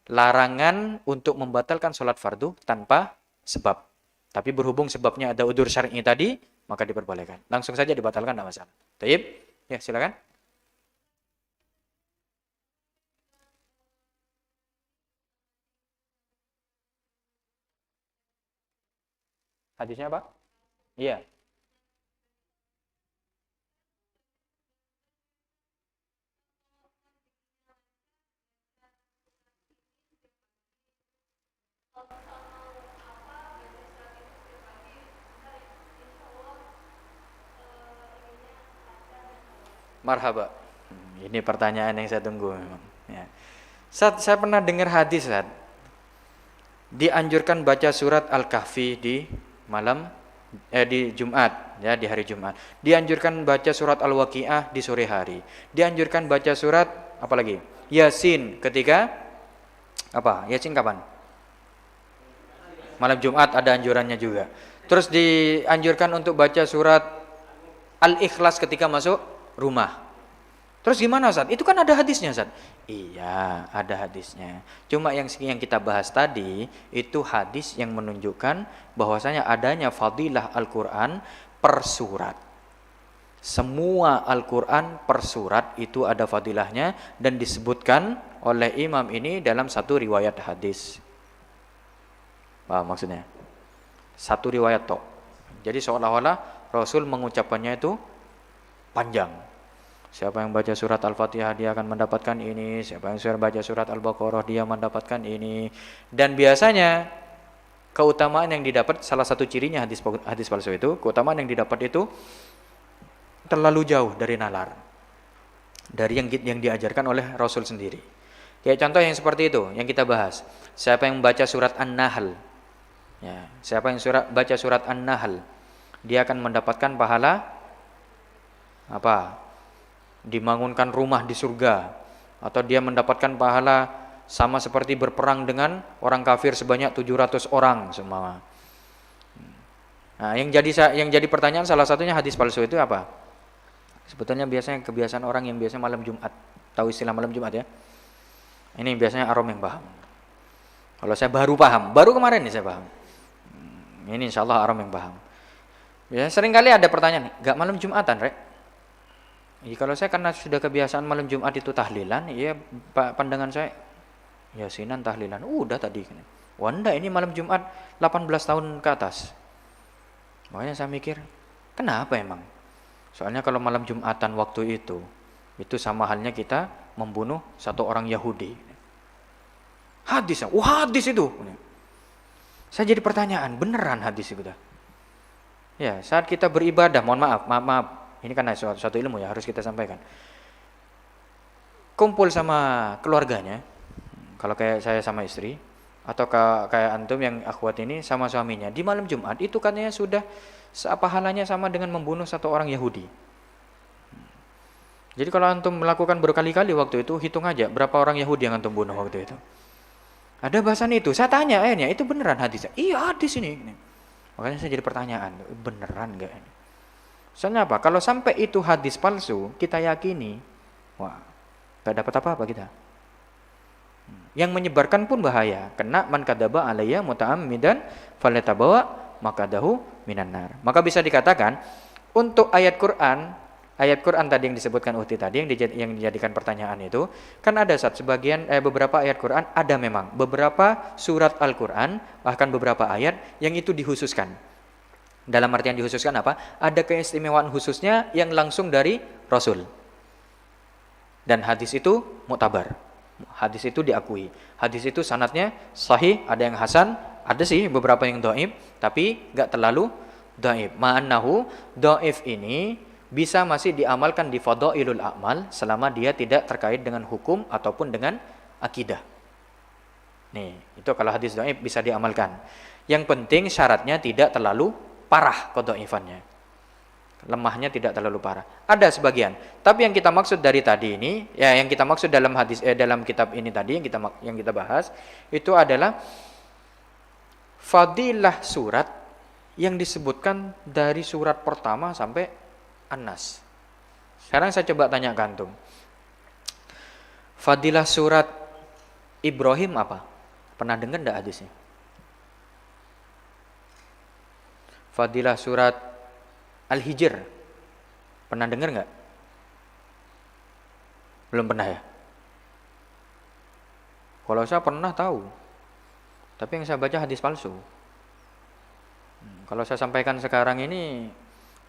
S1: larangan untuk membatalkan sholat fardu tanpa sebab. Tapi berhubung sebabnya ada udzur syar'i tadi, maka diperbolehkan. Langsung saja dibatalkan, tidak masalah. Baik, ya silakan. Hadisnya apa? Iya. Marhaba. Ini pertanyaan yang saya tunggu memang. Ya. Saya pernah dengar hadis, dianjurkan baca surat Al-Kahfi di malam di Jumat, ya, di hari Jumat. Dianjurkan baca surat Al-Waqiah di sore hari. Dianjurkan baca surat apa lagi? Yasin ketika apa? Yasin kapan? Malam Jumat ada anjurannya juga. Terus dianjurkan untuk baca surat Al-Ikhlas ketika masuk rumah. Terus gimana, Ustaz? Itu kan ada hadisnya, Ustaz. Iya, ada hadisnya. Cuma yang kita bahas tadi itu hadis yang menunjukkan bahwasanya adanya fadilah Al-Qur'an per surat. Semua Al-Qur'an per surat itu ada fadilahnya dan disebutkan oleh imam ini dalam satu riwayat hadis. Paham maksudnya? Satu riwayat tok. Jadi seolah-olah Rasul mengucapkannya itu panjang. Siapa yang baca surat Al-Fatihah dia akan mendapatkan ini, siapa yang baca surat Al-Baqarah dia mendapatkan ini. Dan biasanya keutamaan yang didapat, salah satu cirinya hadis palsu itu, keutamaan yang didapat itu terlalu jauh dari nalar, dari yang diajarkan oleh Rasul sendiri. Kayak contoh yang seperti itu yang kita bahas. Siapa yang membaca surat An-Nahl, ya, siapa yang baca surat An-Nahl, dia akan mendapatkan pahala apa? Dibangunkan rumah di surga, atau dia mendapatkan pahala sama seperti berperang dengan orang kafir sebanyak 700 orang semua. Nah, yang jadi pertanyaan salah satunya hadis palsu itu apa? Sebetulnya biasanya kebiasaan orang yang biasanya malam Jumat, tahu istilah malam Jumat ya? Ini biasanya Arom yang paham. Kalau saya baru paham, baru kemarin nih saya paham. Ini insya Allah Arom yang paham. Ya, sering kali ada pertanyaan, gak malam Jumatan, Rek? Ya, kalau saya karena sudah kebiasaan malam Jumat itu tahlilan, ya pandangan saya, Yasinan tahlilan, udah tadi. Wah enggak, ini malam Jumat 18 tahun ke atas. Makanya saya mikir, kenapa emang? Soalnya kalau malam Jumatan waktu itu sama halnya kita membunuh satu orang Yahudi. Hadis, hadis itu. Saya jadi pertanyaan, beneran hadis itu dah? Ya, saat kita beribadah, mohon maaf. Ini kan suatu ilmu ya, harus kita sampaikan. Kumpul sama keluarganya, kalau kayak saya sama istri, atau kayak antum yang akhwat ini sama suaminya, di malam Jumat itu katanya sudah pahalanya sama dengan membunuh satu orang Yahudi. Jadi kalau antum melakukan berkali-kali waktu itu, hitung aja berapa orang Yahudi yang antum bunuh waktu itu. Ada bahasan itu, saya tanya akhirnya, itu beneran hadisnya? Iya hadis ini. Makanya saya jadi pertanyaan, beneran gak ini? Soalnya apa? Kalau sampai itu hadis palsu, kita yakini, wah, gak dapat apa-apa kita. Yang menyebarkan pun bahaya. Kena man kadzaba alayya muta'ammidan falyatabawa maqadahu minan nar. Maka bisa dikatakan untuk ayat Quran tadi yang disebutkan Uhti tadi yang dijadikan pertanyaan itu, kan ada beberapa ayat Quran ada memang beberapa surat Al-Quran, bahkan beberapa ayat yang itu dikhususkan. Dalam artian dikhususkan apa? Ada keistimewaan khususnya yang langsung dari Rasul. Dan hadis itu muktabar. Hadis itu diakui. Hadis itu sanadnya sahih, ada yang hasan, ada sih beberapa yang dhaif, tapi enggak terlalu dhaif. Ma'annahu dhaif ini bisa masih diamalkan di fadhailul a'mal selama dia tidak terkait dengan hukum ataupun dengan akidah. Nih, itu kalau hadis dhaif bisa diamalkan. Yang penting syaratnya tidak terlalu parah kodhoifannya, lemahnya tidak terlalu parah. Ada sebagian, tapi yang kita maksud dari tadi ini, ya yang kita maksud dalam dalam kitab ini tadi yang kita bahas itu adalah fadilah surat yang disebutkan dari surat pertama sampai An-Nas. Sekarang saya coba tanya ke antum, fadilah surat Ibrahim apa? Pernah dengar enggak hadisnya? Fadilah surat Al-Hijr, pernah dengar nggak? Belum pernah ya? Kalau saya pernah tahu, tapi yang saya baca hadis palsu. Kalau saya sampaikan sekarang ini,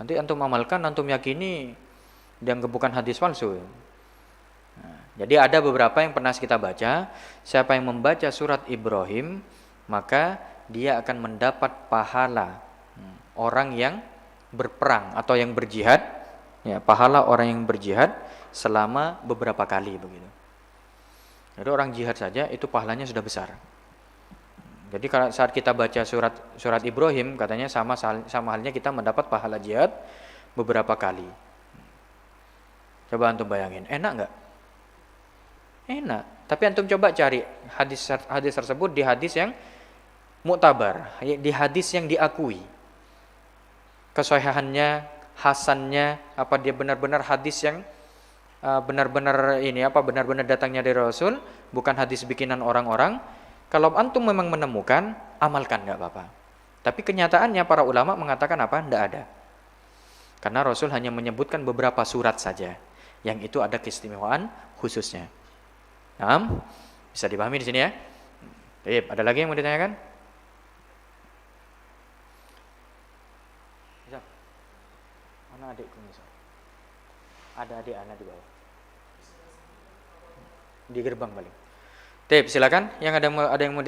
S1: nanti antum amalkan, antum yakini, dianggap bukan hadis palsu. Jadi ada beberapa yang pernah kita baca, siapa yang membaca surat Ibrahim, maka dia akan mendapat pahala orang yang berperang atau yang berjihad, ya, pahala orang yang berjihad selama beberapa kali begitu. Jadi orang jihad saja itu pahalanya sudah besar. Jadi kalau saat kita baca surat Ibrahim, katanya sama halnya kita mendapat pahala jihad beberapa kali. Coba antum bayangin, enak nggak? Enak. Tapi antum coba cari hadis tersebut di hadis yang muktabar, di hadis yang diakui. Kesahihannya, hasannya, apa dia benar-benar hadis yang benar-benar datangnya dari Rasul, bukan hadis bikinan orang-orang. Kalau antum memang menemukan, amalkan, enggak apa-apa. Tapi kenyataannya para ulama mengatakan apa? Enggak ada. Karena Rasul hanya menyebutkan beberapa surat saja, yang itu ada keistimewaan khususnya. Nah, bisa dipahami di sini ya? Baik, ada lagi yang mau ditanyakan? Mana adikku misal? Ada adik anak di bawah. Di gerbang paling. Tep, silakan. Yang ada yang mau